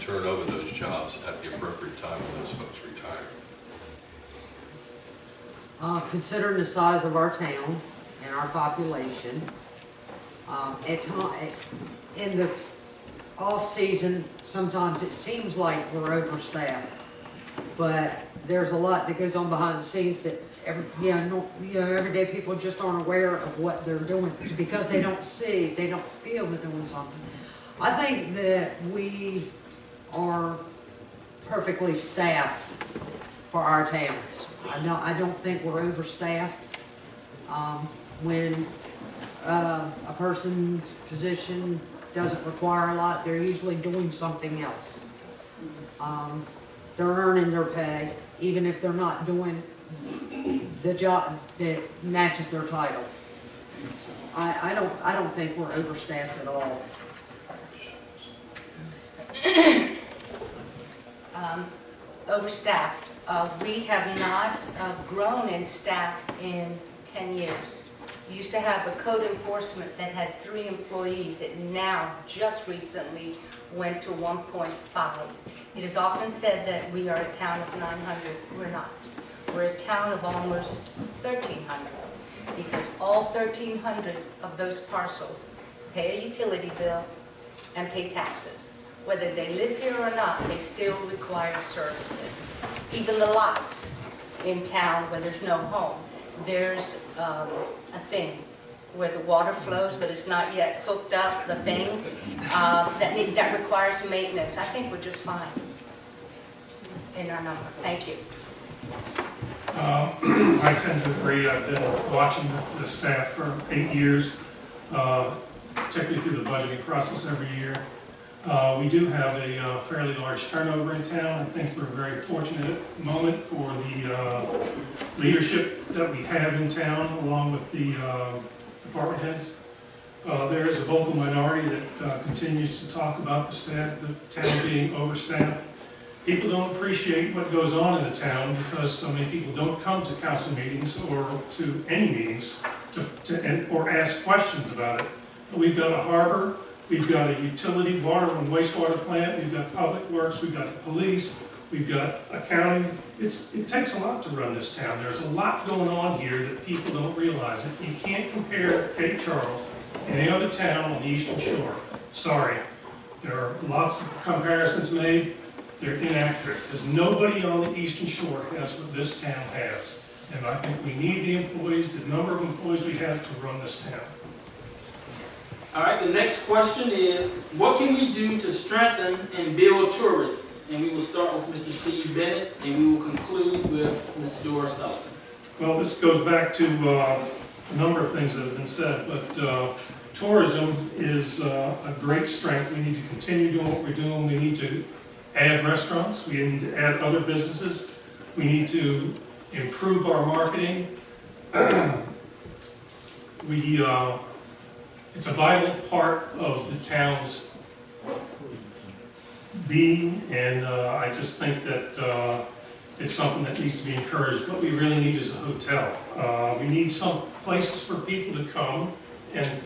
turn over those jobs at the appropriate time when those folks retire. Considering the size of our town and our population, in the off-season, sometimes it seems like we're overstaffed, but there's a lot that goes on behind the scenes that every day people just aren't aware of what they're doing because they don't see, they don't feel they're doing something. I think that we are perfectly staffed for our towns. I don't think we're overstaffed. When a person's position doesn't require a lot, they're usually doing something else. They're earning their pay, even if they're not doing the job that matches their title. I don't think we're overstaffed at all. Overstaffed. We have not grown in staff in 10 years. We used to have a code enforcement that had 3 employees. It now, just recently, went to 1.5. It is often said that we are a town of 900. We're not. We're a town of almost 1,300, because all 1,300 of those parcels pay a utility bill and pay taxes. Whether they live here or not, they still require services. Even the lots in town where there's no home, there's a thing where the water flows, but it's not yet hooked up, the thing that requires maintenance. I think we're just fine in our number. Thank you. I tend to agree. I've been watching the staff for 8 years, typically through the budgeting process every year. We do have a fairly large turnover in town. I think we're very fortunate at the moment for the leadership that we have in town, along with the department heads. There is a vocal minority that continues to talk about the town being overstaffed. People don't appreciate what goes on in the town because so many people don't come to council meetings or to any meetings or ask questions about it. We've got a harbor, we've got a utility, water and wastewater plant, we've got public works, we've got the police, we've got accounting. It takes a lot to run this town. There's a lot going on here that people don't realize. You can't compare Cape Charles to any other town on the Eastern Shore. Sorry. There are lots of comparisons made. They're inaccurate, because nobody on the Eastern Shore has what this town has. And I think we need the employees, the number of employees we have to run this town. All right, the next question is, what can we do to strengthen and build tourism? And we will start with Mr. Steve Bennett, and we will conclude with Ms. Dora Sullivan. Well, this goes back to a number of things that have been said, but tourism is a great strength. We need to continue doing what we're doing. We need to add restaurants. We need to add other businesses. We need to improve our marketing. It's a vital part of the town's being, and I just think that it's something that needs to be encouraged. What we really need is a hotel. We need some places for people to come, and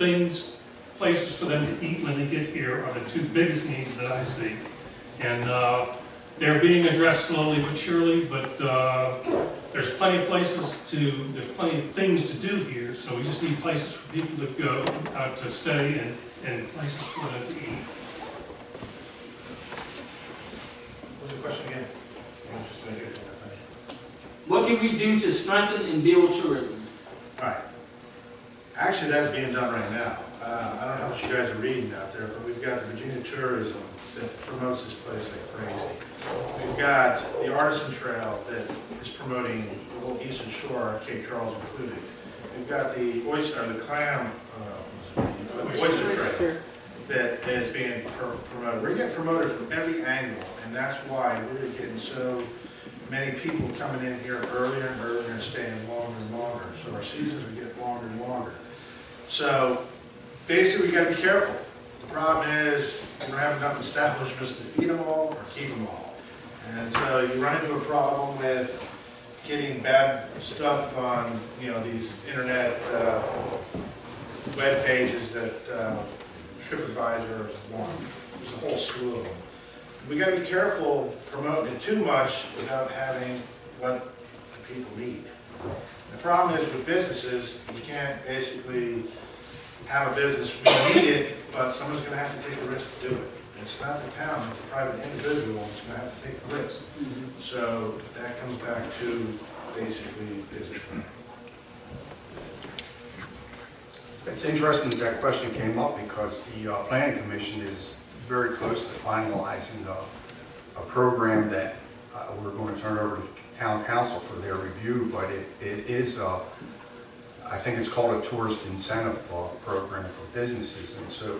places for them to eat when they get here are the two biggest needs that I see. And they're being addressed slowly but surely, but there's plenty of there's plenty of things to do here, so we just need places for people to go, to stay, and places for them to eat. What's the question again? What can we do to strengthen and build tourism? All right. Actually, that's being done right now. I don't know what you guys are reading out there, but we've got the Virginia Tourism that promotes this place like crazy. We've got the Artisan Trail that is promoting the whole Eastern Shore, Cape Charles included. We've got the clam, the oyster trail that is being promoted. We're getting promoted from every angle, and that's why we're getting so many people coming in here earlier and earlier and staying longer and longer. So our seasons are getting longer and longer. So basically, we got to be careful. The problem is we don't have enough establishments to feed them all or keep them all. And so you run into a problem with getting bad stuff on, these internet web pages that TripAdvisor is one. There's a whole slew of them. We got to be careful promoting it too much without having what the people need. The problem is with businesses, you can't basically have a business, we need it, but someone's going to have to take the risk to do it. It's not the town, it's a private individual that's going to have to take the risk. So that comes back to basically business plan. It's interesting that question came up because the Planning Commission is very close to finalizing a program that we're going to turn over to Town Council for their review, but it is, I think it's called a tourist incentive program for businesses. And so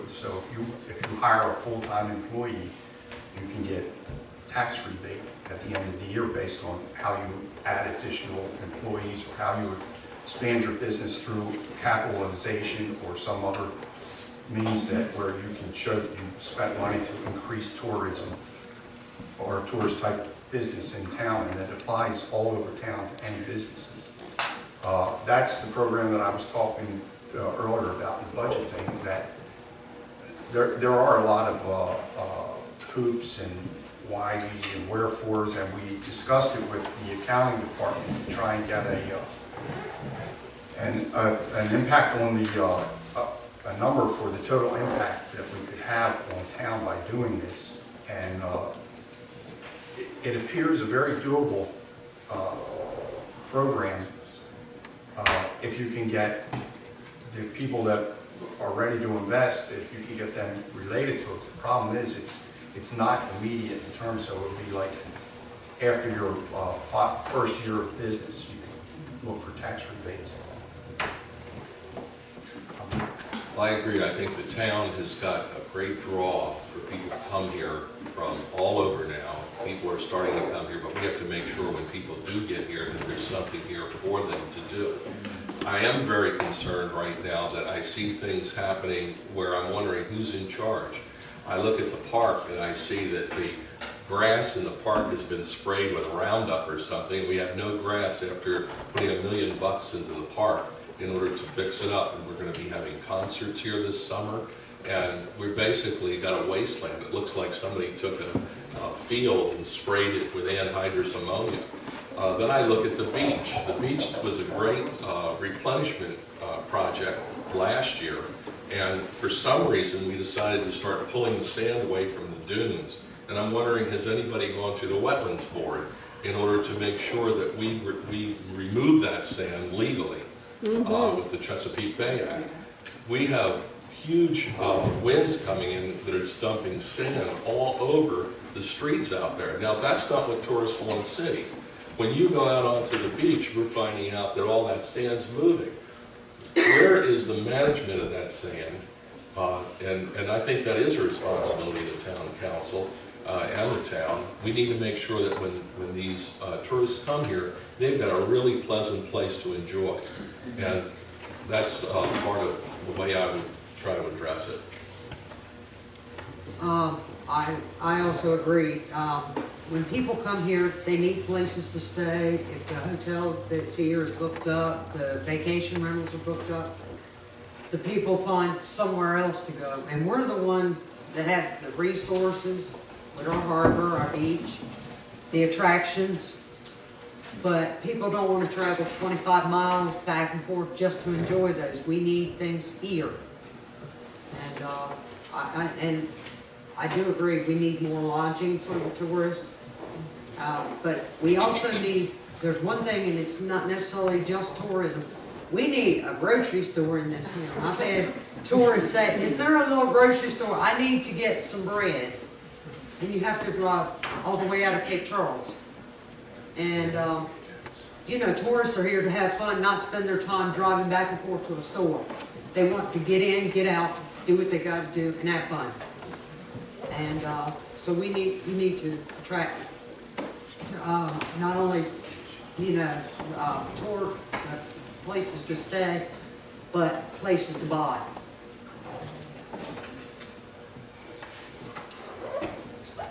if you hire a full-time employee, you can get tax rebate at the end of the year based on how you add additional employees or how you expand your business through capitalization or some other means that where you can show that you spent money to increase tourism or a tourist type business in town, and it applies all over town to any businesses. That's the program that I was talking earlier about in the budget thing, that there are a lot of hoops and whys and wherefores, and we discussed it with the accounting department to try and get an impact on a number for the total impact that we could have on town by doing this. And it appears a very doable program if you can get the people that are ready to invest, if you can get them related to it. The problem is it's not immediate in terms, so it would be like after your first year of business, you can look for tax rebates. I agree. I think the town has got a great draw for people to come here from all over now. People are starting to come here, but we have to make sure when people do get here that there's something here for them to do. I am very concerned right now that I see things happening where I'm wondering who's in charge. I look at the park and I see that the grass in the park has been sprayed with Roundup or something. We have no grass after putting $1 million into the park in order to fix it up. And we're going to be having concerts here this summer. And we've basically got a wasteland. It looks like somebody took a field and sprayed it with anhydrous ammonia. Then I look at the beach. The beach was a great replenishment project last year. And for some reason, we decided to start pulling the sand away from the dunes. And I'm wondering, has anybody gone through the Wetlands Board in order to make sure that we remove that sand legally with the Chesapeake Bay Act? We have huge winds coming in that are dumping sand all over the streets out there. Now, that's not what tourists want to see. When you go out onto the beach, we're finding out that all that sand's moving. Where is the management of that sand? And I think that is a responsibility of the town council and the town. We need to make sure that when these tourists come here, they've got a really pleasant place to enjoy. And that's part of the way I would try to address it. I also agree. When people come here, they need places to stay. If the hotel that's here is booked up, the vacation rentals are booked up, the people find somewhere else to go. And we're the ones that have the resources with our harbor, our beach, the attractions. But people don't want to travel 25 miles back and forth just to enjoy those. We need things here. And I do agree, we need more lodging for the tourists. But we also need, there's one thing, and it's not necessarily just tourism. We need a grocery store in this town. I've had tourists say, is there a little grocery store? I need to get some bread. And you have to drive all the way out of Cape Charles. And, you know, tourists are here to have fun, not spend their time driving back and forth to a store. They want to get in, get out, do what they got to do, and have fun. And so we need to attract not only, you know, tour places to stay, but places to buy.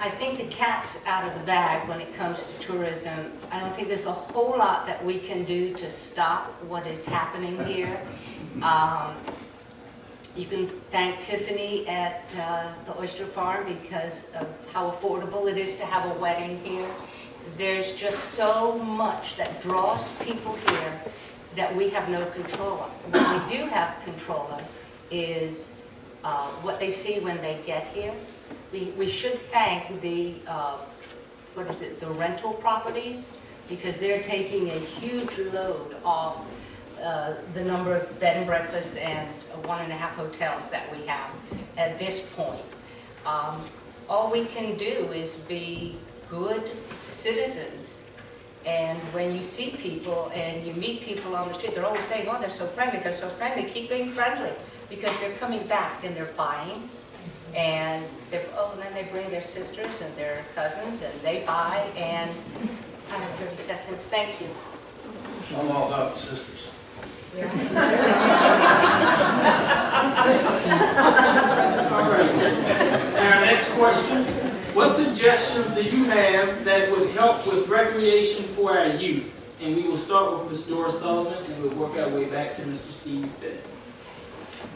I think the cat's out of the bag when it comes to tourism. I don't think there's a whole lot that we can do to stop what is happening here. You can thank Tiffany at the Oyster Farm because of how affordable it is to have a wedding here. There's just so much that draws people here that we have no control of. What we do have control of is what they see when they get here. We should thank the, the rental properties, because they're taking a huge load off the number of bed and breakfast and 1.5 hotels that we have at this point. All we can do is be good citizens. And when you see people and you meet people on the street, they're always saying, oh, they're so friendly, keep being friendly, because they're coming back and they're buying. And then they bring their sisters and their cousins and they buy, and I have 30 seconds, thank you. I'm all about the sisters. All right. Our next question. What suggestions do you have that would help with recreation for our youth? And we will start with Ms. Dora Sullivan, and we'll work our way back to Mr. Steve Bennett.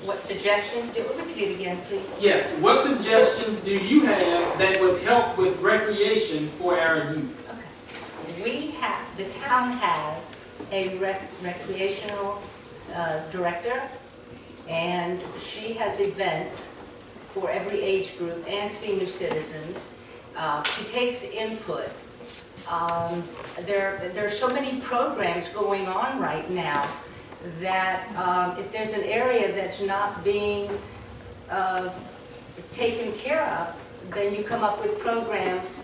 What suggestions? Repeat it again, please. Yes. What suggestions do you have that would help with recreation for our youth? Okay. The town has a recreational director, and she has events for every age group and senior citizens. She takes input. There are so many programs going on right now that if there's an area that's not being taken care of, then you come up with programs.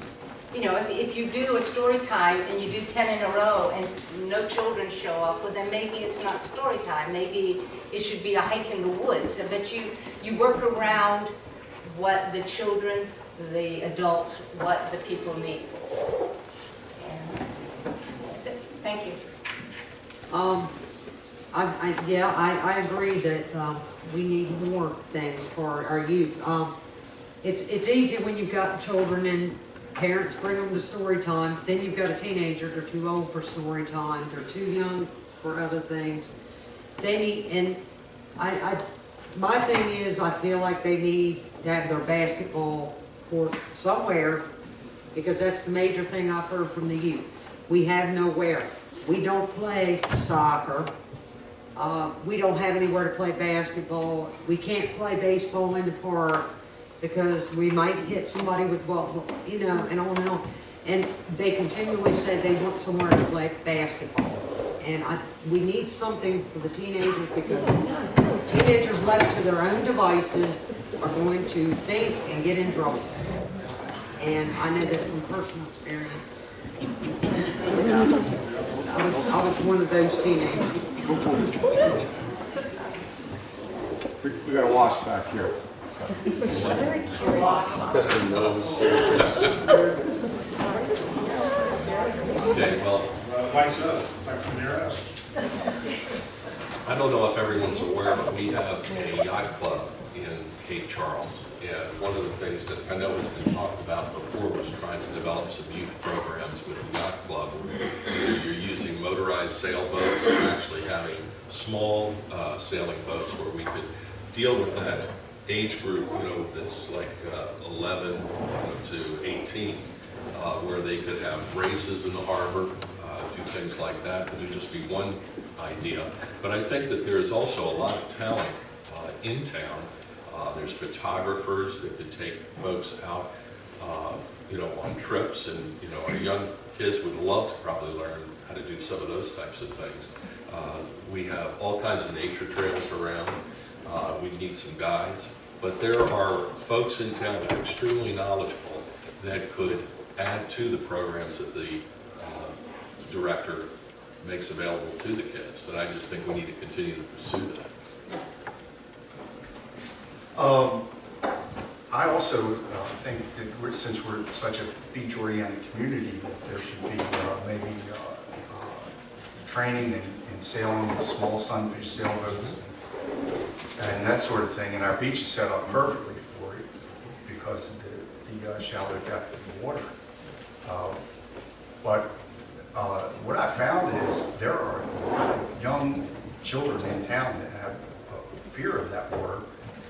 You know, if you do a story time and you do 10 in a row and no children show up, well then maybe it's not story time. Maybe it should be a hike in the woods. But you work around what the children, the adults, what the people need. And that's it. Thank you. I agree that we need more things for our youth. It's easy when you've got children and parents bring them to story time, then you've got a teenager, they're too old for story time, they're too young for other things. They need, and my thing is, I feel like they need to have their basketball court somewhere, because that's the major thing I've heard from the youth. We have nowhere. We don't play soccer. We don't have anywhere to play basketball. We can't play baseball in the park because we might hit somebody with, well, you know, and on and on. And they continually say they want somewhere to play basketball. And we need something for the teenagers, because teenagers left to their own devices are going to think and get in trouble. And I know this from personal experience. I was one of those teenagers. We got a wash back here. Very curious. Okay, well, Likes us, it's like near us. I don't know if everyone's aware, but we have a yacht club in Cape Charles. And one of the things that I know has been talked about before was trying to develop some youth programs with the yacht club. Either you're using motorized sailboats or actually having small sailing boats where we could deal with that age group, you know, that's like 11 to 18, where they could have races in the harbor, do things like that. But there'd just be one idea. But I think that there's also a lot of talent in town. There's photographers that could take folks out, you know, on trips, and you know, our young kids would love to probably learn how to do some of those types of things. We have all kinds of nature trails around. We need some guides, but there are folks in town that are extremely knowledgeable that could add to the programs that the director makes available to the kids. And I just think we need to continue to pursue that. I also think that since we're such a beach-oriented community, that there should be maybe training in sailing with small sunfish sailboats and that sort of thing. And our beach is set up perfectly for it because of the shallow depth of the water. But what I found is there are a lot of young children in town that have a fear of that water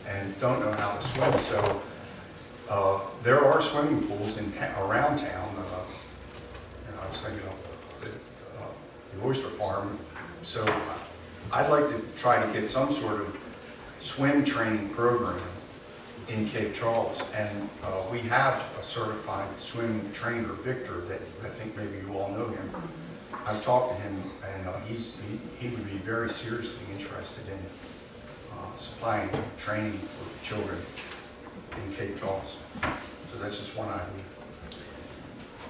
and don't know how to swim. So there are swimming pools around town. And I was thinking of the oyster farm. So I'd like to try to get some sort of swim training program in Cape Charles. And we have a certified swim trainer, Victor, that I think maybe you all know him. I've talked to him, and he would be very seriously interested in supplying training for children in Cape Charles. So that's just one idea.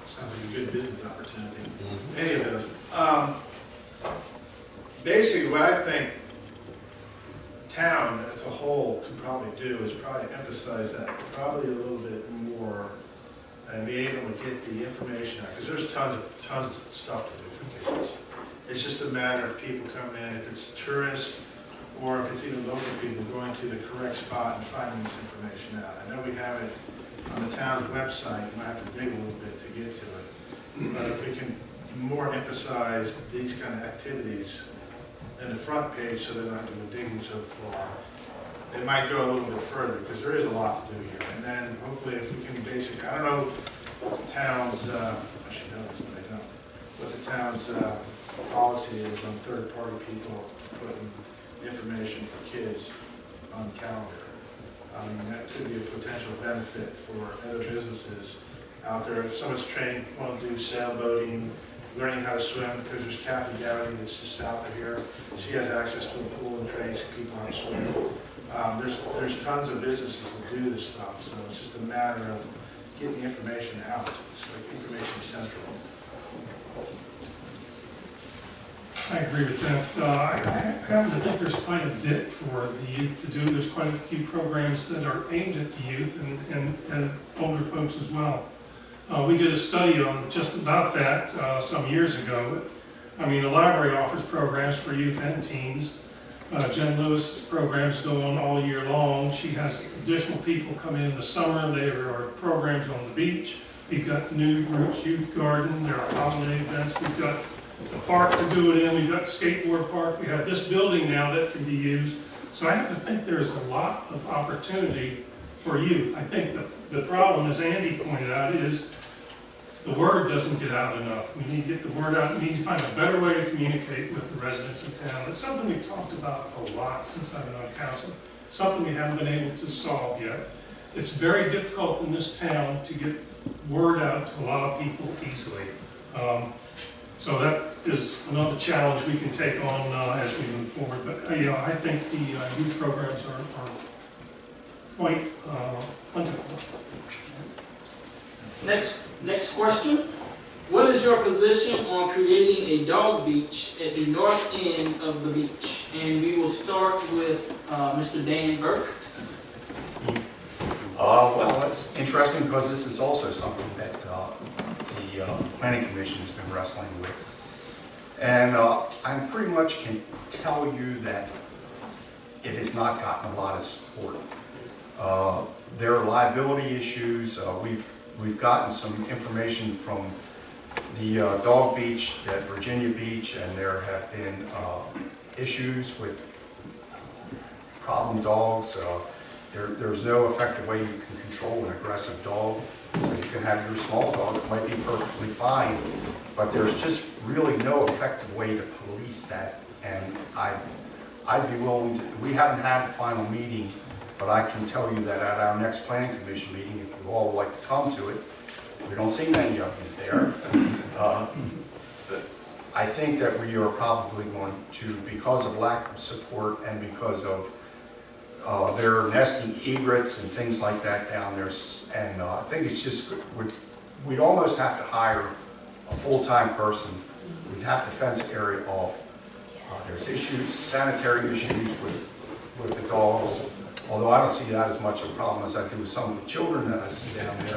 Sounds like a good business opportunity. Any of those. Basically, what I think town as a whole could probably do is probably emphasize that probably a little bit more and be able to get the information out, because there's tons of stuff to do for kids. It's just a matter of people coming in, if it's tourists or if it's even local people, going to the correct spot and finding this information out. I know we have it on the town's website. You might have to dig a little bit to get to it. But if we can more emphasize these kind of activities in the front page so they don't have to go digging so far, it might go a little bit further, because there is a lot to do here. And then hopefully if we can basically, I don't know what the town's, I should know this, but I don't, what the town's policy is on third-party people putting information for kids on the calendar. I mean, that could be a potential benefit for other businesses out there. If someone's trained, want to do sailboating, learning how to swim, because there's Kathy Gowdy that's just south of here. She has access to a pool and trains people how to swim. There's tons of businesses that do this stuff, so it's just a matter of getting the information out. It's like information central. I agree with that. I happen to think there's quite a bit for the youth to do. There's quite a few programs that are aimed at the youth and older folks as well. We did a study on just about that some years ago. I mean, the library offers programs for youth and teens. Jen Lewis's programs go on all year long. She has additional people come in the summer. There are programs on the beach. We've got new groups, youth garden, there are holiday events. We've got the park to do it in. We've got the skateboard park. We have this building now that can be used. So I have to think there's a lot of opportunity for youth. I think the problem, as Andy pointed out, is the word doesn't get out enough. We need to get the word out. We need to find a better way to communicate with the residents of town. It's something we've talked about a lot since I've been on council, something we haven't been able to solve yet. It's very difficult in this town to get word out to a lot of people easily. So that is another challenge we can take on as we move forward. But I think the youth programs are quite plentiful. Next question. What is your position on creating a dog beach at the north end of the beach? And we will start with Mr. Dan Burke. Well, that's interesting because this is also something that the Planning Commission has been wrestling with. And I pretty much can tell you that it has not gotten a lot of support. There are liability issues. We've gotten some information from the dog beach at Virginia Beach, and there have been issues with problem dogs. There's no effective way you can control an aggressive dog. So you can have your small dog that might be perfectly fine, but there's just really no effective way to police that. And I'd be willing to, we haven't had a final meeting, but I can tell you that at our next Planning Commission meeting, if you all would like to come to it, we don't see many of you there. I think that we are probably going to, because of lack of support and because of there are nesting egrets and things like that down there, and I think it's just, we'd almost have to hire a full-time person. We'd have to fence the area off. There's issues, sanitary issues with the dogs, although I don't see that as much of a problem as I do with some of the children that I see down there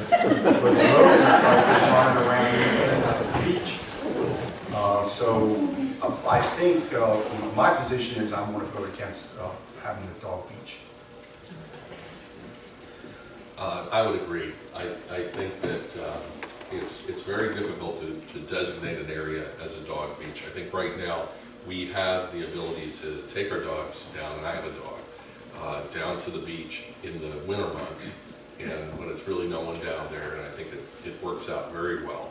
with the rodent just running around at the beach. So I think my position is I'm going to vote against having a dog beach. I would agree. I think that it's very difficult to designate an area as a dog beach. I think right now we have the ability to take our dogs down, and I have a dog, down to the beach in the winter months, and when it's really no one down there, and I think it works out very well.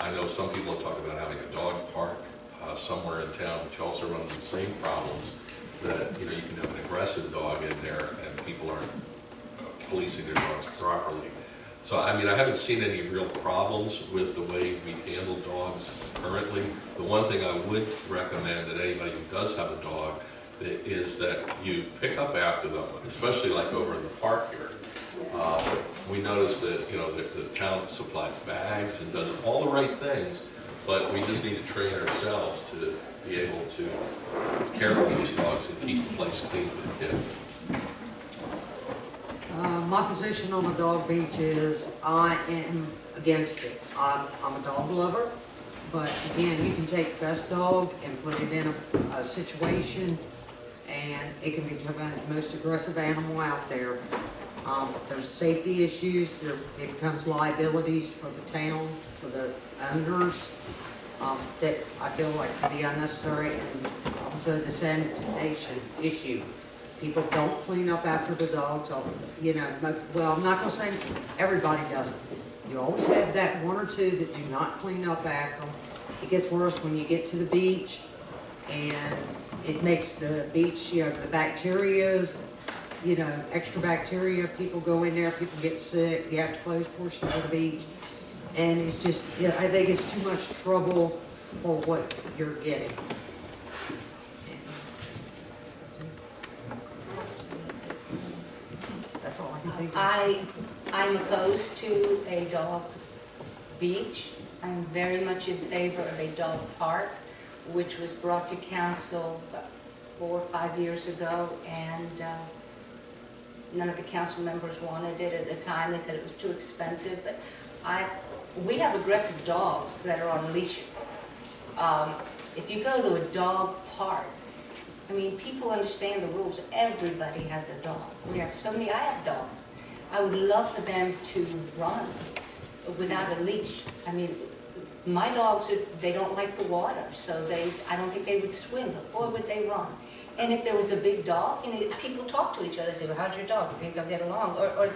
I know some people have talked about having a dog park somewhere in town, which also runs the same problems, that you can have an aggressive dog in there and people aren't policing their dogs properly. So I mean, I haven't seen any real problems with the way we handle dogs currently. The one thing I would recommend that anybody who does have a dog is that you pick up after them, especially like over in the park here. We noticed that the town supplies bags and does all the right things, but we just need to train ourselves to be able to care for these dogs and keep the place clean for the kids. My position on the dog beach is I am against it. I'm a dog lover, but again, you can take the best dog and put it in a situation, and it can become the most aggressive animal out there. There's safety issues. It becomes liabilities for the town, for the owners, that I feel like can be unnecessary, and also the sanitation issue. People don't clean up after the dogs. Well, I'm not going to say everybody doesn't. You always have that one or two that do not clean up after them. It gets worse when you get to the beach, and it makes the beach, the bacterias, extra bacteria. People go in there, people get sick. You have to close portions of the beach. And it's just, I think it's too much trouble for what you're getting. That's all I can think of. I'm opposed to a dog beach. I'm very much in favor of a dog park, which was brought to council about 4 or 5 years ago, and none of the council members wanted it at the time. They said it was too expensive, but we have aggressive dogs that are on leashes, If you go to a dog park, I mean, people understand the rules. Everybody has a dog. We have so many, I have dogs. I would love for them to run without a leash. I mean, my dogs, they don't like the water, so I don't think they would swim, but boy, would they run. And if there was a big dog, you know, people talk to each other, say, well, how's your dog? You think they'll get along? Or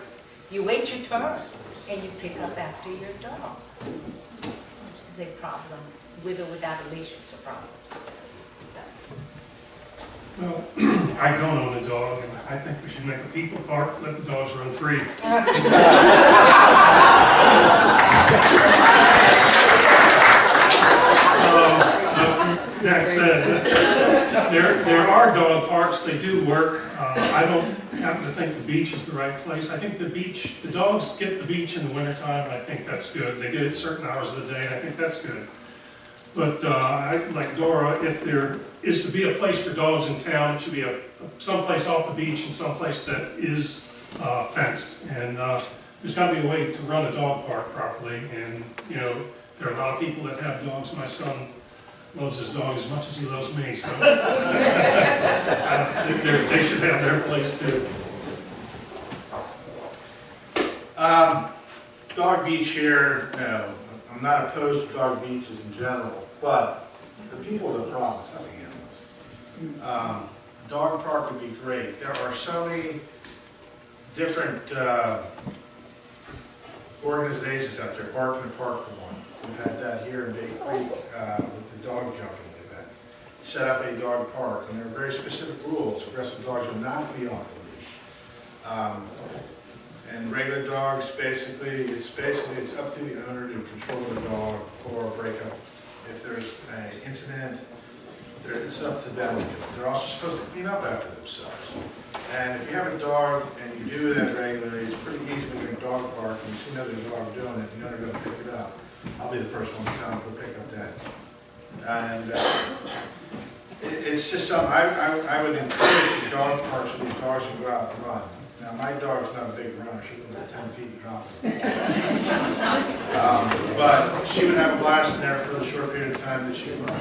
you wait your turn, and you pick up after your dog. This is a problem. With or without a leash, it's a problem. Well, I don't own a dog, and I think we should make a people park, let the dogs run free. That said, there are dog parks, they do work. I don't happen to think the beach is the right place. I think the dogs get the beach in the wintertime, and I think that's good. They get it certain hours of the day, and I think that's good. But like Dora, if there is to be a place for dogs in town, it should be someplace off the beach and someplace that is fenced. And there's got to be a way to run a dog park properly. And you know, there are a lot of people that have dogs. My son loves his dog as much as he loves me, so they should have their place too. Dog beach here, no. I'm not opposed to dog beaches in general, but the people are the problem, it's not the animals. A dog park would be great. There are so many different organizations out there, Bark in the Park for one. We've had that here in Bay Creek with the dog jumping event. Set up a dog park, and there are very specific rules. Aggressive dogs will not be on the leash. And regular dogs, basically it's up to the owner to control the dog or break up. If there's an incident, it's up to them. They're also supposed to clean up after themselves. And if you have a dog and you do that regularly, it's pretty easy when you're in a dog park and you see another dog doing it, you know they're going to pick it up. I'll be the first one to tell them to pick up that. And it's just something, I would encourage the dog parks so these dogs can go out and run. Now, my dog's not a big runner. She can go 10 feet and drop it. But she would have a blast in there for the short period of time that she can run.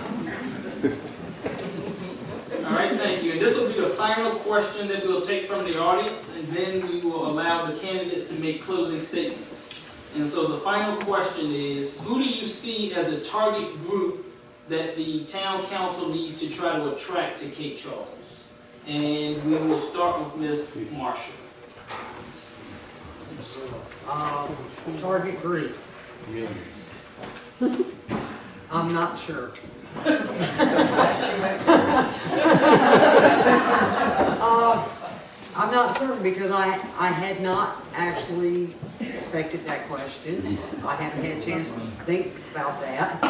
All right, thank you. And this will be the final question that we'll take from the audience, and then we will allow the candidates to make closing statements. And so the final question is, who do you see as a target group that the town council needs to try to attract to Cape Charles? And we will start with Ms. Marshall. Target group. I'm not sure. I'm not certain because I had not actually expected that question. I haven't had a chance to think about that.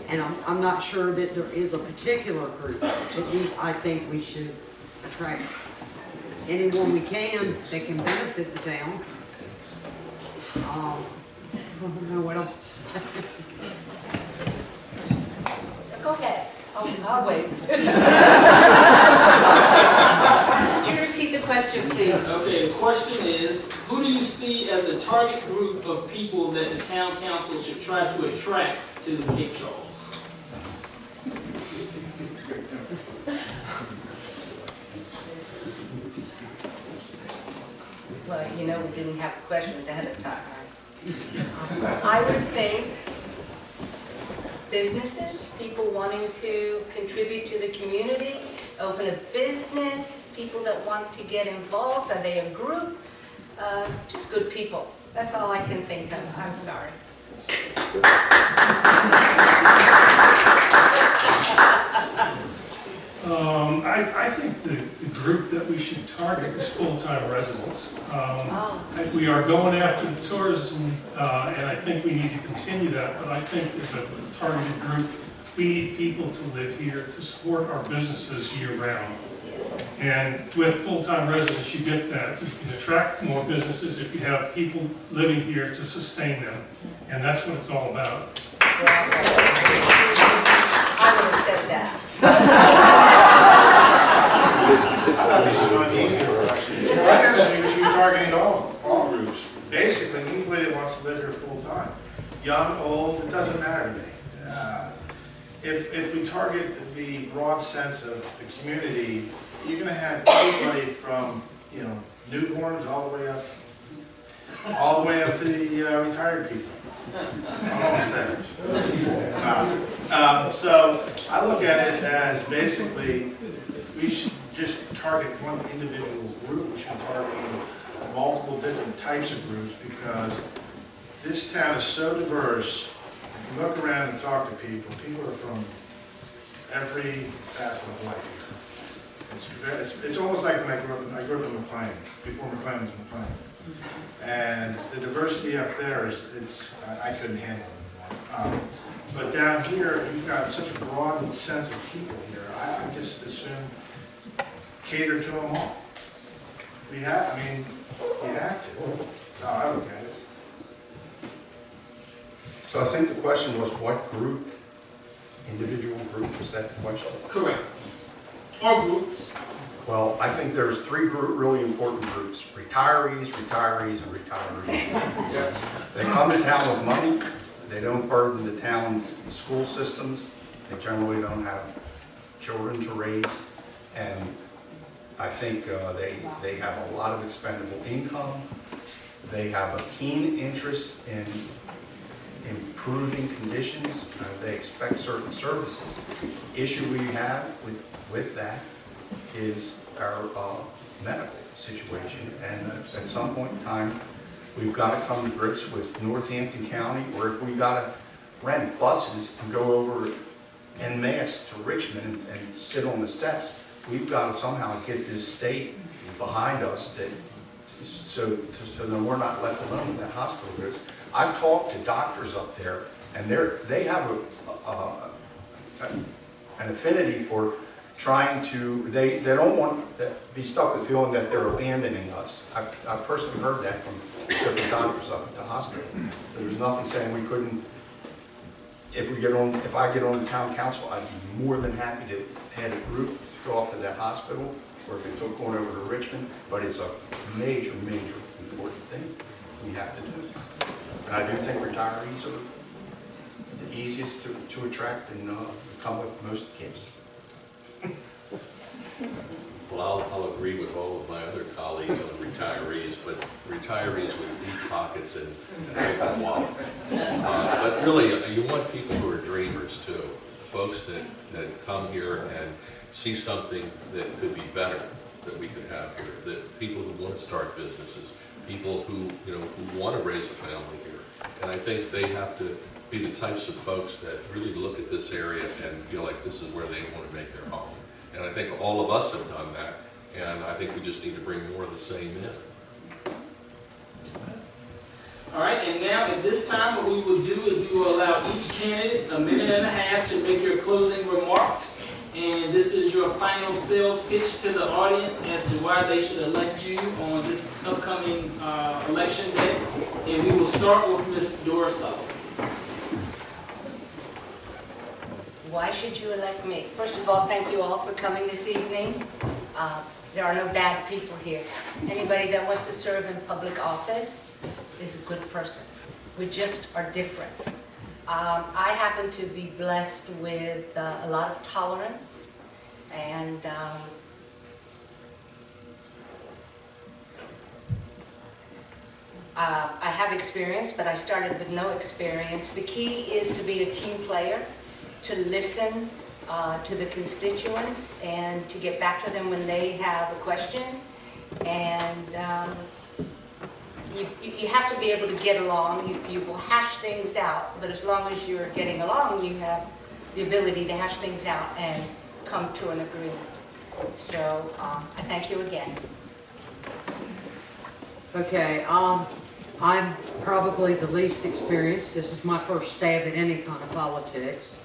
And I'm not sure that there is a particular group that I think we should attract. Anyone we can that can benefit the town. I don't know what else to say. Go ahead. I'll wait. Would you repeat the question, please? Okay, the question is, who do you see as the target group of people that the town council should try to attract to Cape Charles? Well, you know, we didn't have the questions ahead of time, right? I would think businesses, people wanting to contribute to the community, open a business, people that want to get involved. Are they a group? Just good people. That's all I can think of. I'm sorry. I think the group that we should target is full-time residents. We are going after the tourism, and I think we need to continue that, but I think as a targeted group, we need people to live here to support our businesses year-round. And with full-time residents, you get that. You can attract more businesses if you have people living here to sustain them, and that's what it's all about. I would have said that. I thought this was going to be easier question. I guess you're targeting all groups. Basically, anybody that wants to live here full time. Young, old, it doesn't matter to me. if we target the broad sense of the community, you're gonna have everybody from, you know, newborns all the way up to the retired people. I'm almost there. So I look at it as basically, we should just target one individual group. We should be targeting multiple different types of groups because this town is so diverse. If you look around and talk to people, people are from every facet of life here. It's almost like when I grew up in McLean, before McLean was McLean. And the diversity up there is, I couldn't handle it anymore. But down here, you've got such a broad sense of people here. I just assume cater to them all. You have to. So I look at it. So I think the question was what group, individual group, was that the question? Correct. Or groups. Well, I think there's three really important groups: retirees, retirees, and retirees. They come to town with money. They don't burden the town school systems. They generally don't have children to raise. And I think they have a lot of expendable income. They have a keen interest in improving conditions. They expect certain services. The issue we have with that is our medical situation, and at some point in time we've got to come to grips with Northampton County, or if we got to rent buses and go over en masse to Richmond and sit on the steps, we've got to somehow get this state behind us that so that we're not left alone in that hospital. Because I've talked to doctors up there, and they have an affinity for trying to, they don't want to be stuck with feeling that they're abandoning us. I've personally heard that from different doctors up at the hospital. So there's nothing saying we couldn't, if I get on the town council, I'd be more than happy to head a group to go up to that hospital, or if it took going over to Richmond, but it's a major, major important thing we have to do. And I do think retirees are the easiest to attract and come with most gifts. Well, I'll agree with all of my other colleagues on retirees, but retirees with deep pockets and open wallets. But really, you want people who are dreamers too, folks that come here and see something that could be better that we could have here, that people who want to start businesses, people who want to raise a family here. And I think they have to be the types of folks that really look at this area and feel like this is where they want to make their home. And I think all of us have done that, and I think we just need to bring more of the same in. All right, and now at this time, what we will do is we will allow each candidate a minute and a half to make your closing remarks. And this is your final sales pitch to the audience as to why they should elect you on this upcoming election day. And we will start with Ms. Dora Sullivan. Why should you elect me? First of all, thank you all for coming this evening. There are no bad people here. Anybody that wants to serve in public office is a good person. We just are different. I happen to be blessed with a lot of tolerance, and I have experience, but I started with no experience. The key is to be a team player, to listen to the constituents and to get back to them when they have a question. And you have to be able to get along. You will hash things out, but as long as you're getting along, you have the ability to hash things out and come to an agreement. So I thank you again. Okay, I'm probably the least experienced. This is my first stab at any kind of politics.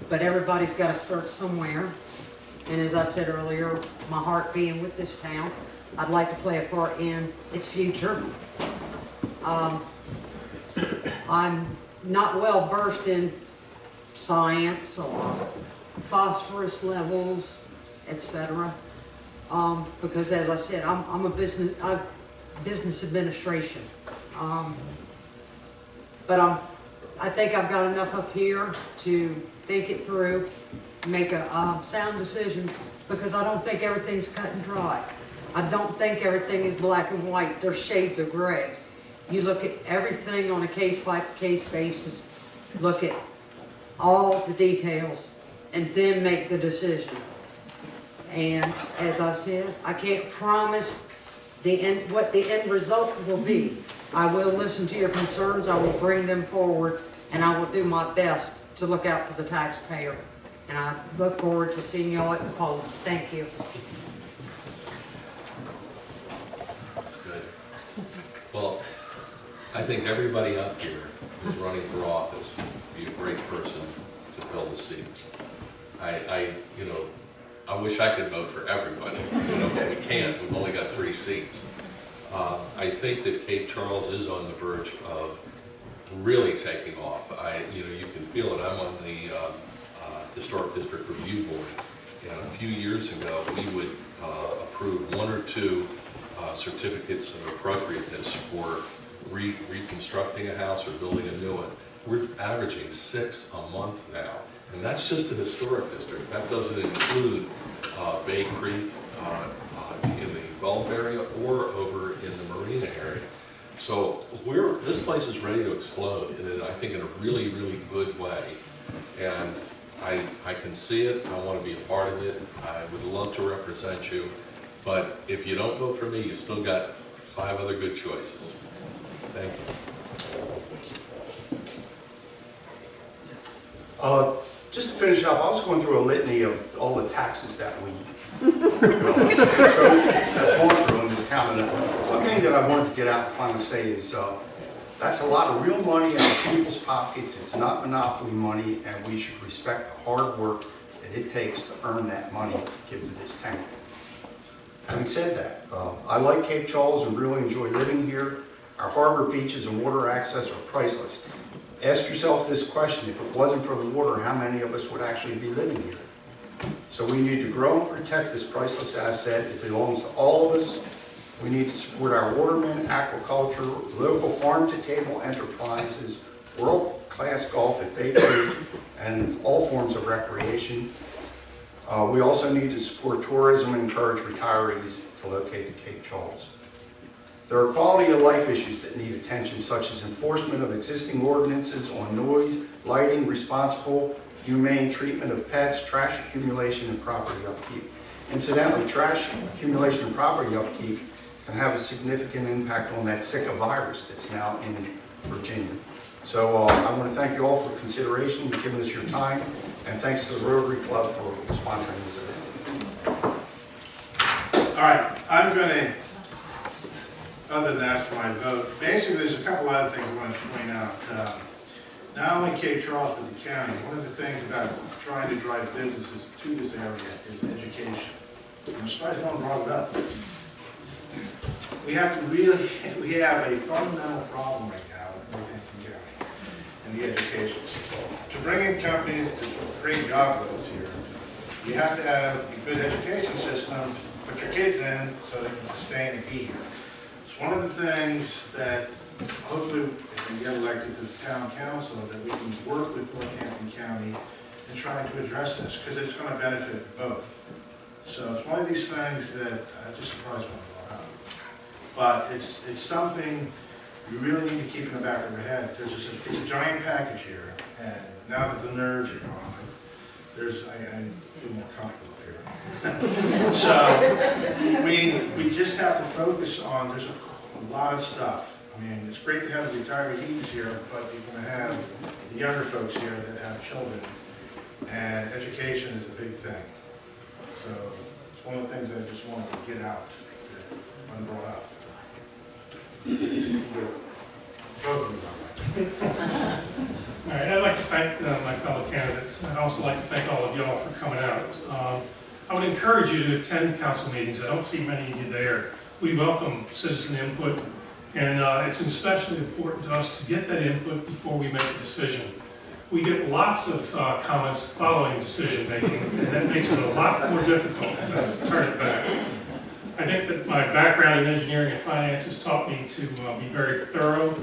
But everybody's got to start somewhere. And as I said earlier, my heart being with this town, I'd like to play a part in its future. I'm not well versed in science or phosphorus levels, etc. Because as I said, I'm a business administration. But I think I've got enough up here to think it through, make a sound decision, because I don't think everything's cut and dry. I don't think everything is black and white. There's shades of gray. You look at everything on a case-by-case basis, look at all the details, and then make the decision. And as I said, I can't promise what the end result will be. I will listen to your concerns, I will bring them forward, and I will do my best to look out for the taxpayer. And I look forward to seeing y'all at the polls. Thank you. That's good. Well, I think everybody up here who's running for office would be a great person to fill the seat. I wish I could vote for everybody, but we can't. We've only got 3 seats. I think that Cape Charles is on the verge of really taking off. You can feel it. I'm on the Historic District Review Board, and a few years ago we would approve 1 or 2 certificates of appropriateness for reconstructing a house or building a new one. We're averaging 6 a month now, and that's just the historic district. That doesn't include Bay Creek in the Gulf area or over in the Marina area. So this place is ready to explode, and I think in a really, really good way. And I can see it. I want to be a part of it. I would love to represent you. But if you don't vote for me, you still got 5 other good choices. Thank you. Just to finish up, I was going through a litany of all the taxes that we have gone through in this town. And one thing that I wanted to get out and finally say is that's a lot of real money out of people's pockets. It's not monopoly money, and we should respect the hard work that it takes to earn that money to give to this town. Having said that, I like Cape Charles and really enjoy living here. Our harbor, beaches, and water access are priceless. Ask yourself this question: if it wasn't for the water, how many of us would actually be living here? So we need to grow and protect this priceless asset. It belongs to all of us. We need to support our watermen, aquaculture, local farm-to-table enterprises, world-class golf at Bay Creek, and all forms of recreation. We also need to support tourism and encourage retirees to locate to Cape Charles. There are quality of life issues that need attention, such as enforcement of existing ordinances on noise, lighting, responsible, humane treatment of pets, trash accumulation, and property upkeep. Incidentally, trash accumulation and property upkeep can have a significant impact on that Zika virus that's now in Virginia. So I want to thank you all for consideration and giving us your time, and thanks to the Rotary Club for sponsoring this event. All right, I'm going to, other than ask for my vote, basically there's a couple other things I want to point out. Not only Cape Charles, but the county. One of the things about trying to drive businesses to this area is education. I'm surprised no one brought it up. We have a fundamental problem right now in Northampton County in the education system. To bring in companies to create job growth here, you have to have a good education system, put your kids in so they can sustain and be here. It's one of the things that hopefully if we get elected to the town council that we can work with Northampton County in trying to address this, because it's going to benefit both. So it's one of these things that just surprised me. But it's something you really need to keep in the back of your head, because it's a giant package here, and now that the nerves are gone, I feel more comfortable here. So we just have to focus on, there's a lot of stuff. I mean, it's great to have the retirees here, but you're going to have the younger folks here that have children, and education is a big thing. So it's one of the things I just wanted to get out that wasn't brought up. All right, I'd like to thank my fellow candidates. I'd also like to thank all of y'all for coming out. I would encourage you to attend council meetings. I don't see many of you there. We welcome citizen input, and it's especially important to us to get that input before we make a decision. We get lots of comments following decision making, and that makes it a lot more difficult to turn it back. I think that my background in engineering and finance has taught me to be very thorough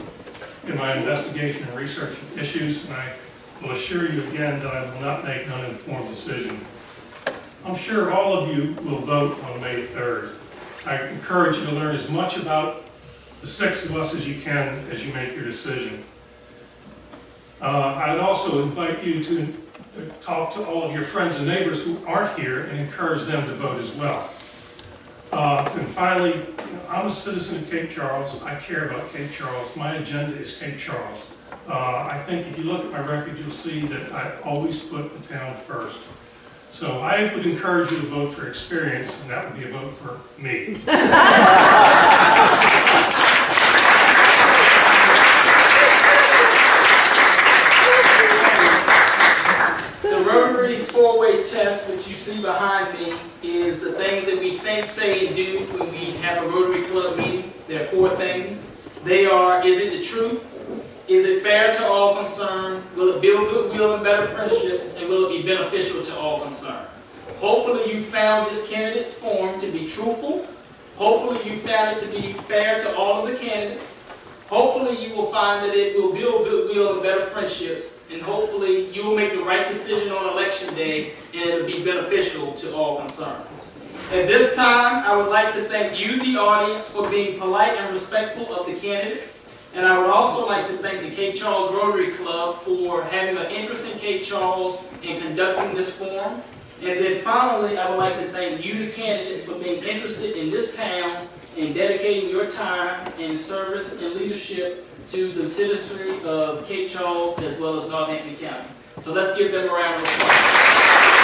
in my investigation and research of issues, and I will assure you again that I will not make an uninformed decision. I'm sure all of you will vote on May 3rd. I encourage you to learn as much about the 6 of us as you can as you make your decision. I would also invite you to talk to all of your friends and neighbors who aren't here and encourage them to vote as well. And finally, I'm a citizen of Cape Charles. I care about Cape Charles. My agenda is Cape Charles. I think if you look at my record, you'll see that I always put the town first. So I would encourage you to vote for experience, and that would be a vote for me. The Rotary four-way test, which you see behind me, is the things that we think, say, and do when we have a Rotary Club meeting. There are 4 things. They are, is it the truth? Is it fair to all concerned? Will it build goodwill and better friendships? And will it be beneficial to all concerned? Hopefully you found this candidate's form to be truthful. Hopefully you found it to be fair to all of the candidates. Hopefully you will find that it will build goodwill and better friendships. And hopefully you will make the right decision on election day and it will be beneficial to all concerned. At this time, I would like to thank you, the audience, for being polite and respectful of the candidates. And I would also like to thank the Cape Charles Rotary Club for having an interest in Cape Charles and conducting this forum. And then finally, I would like to thank you, the candidates, for being interested in this town and dedicating your time and service and leadership to the citizenry of Cape Charles as well as Northampton County. So let's give them a round of applause.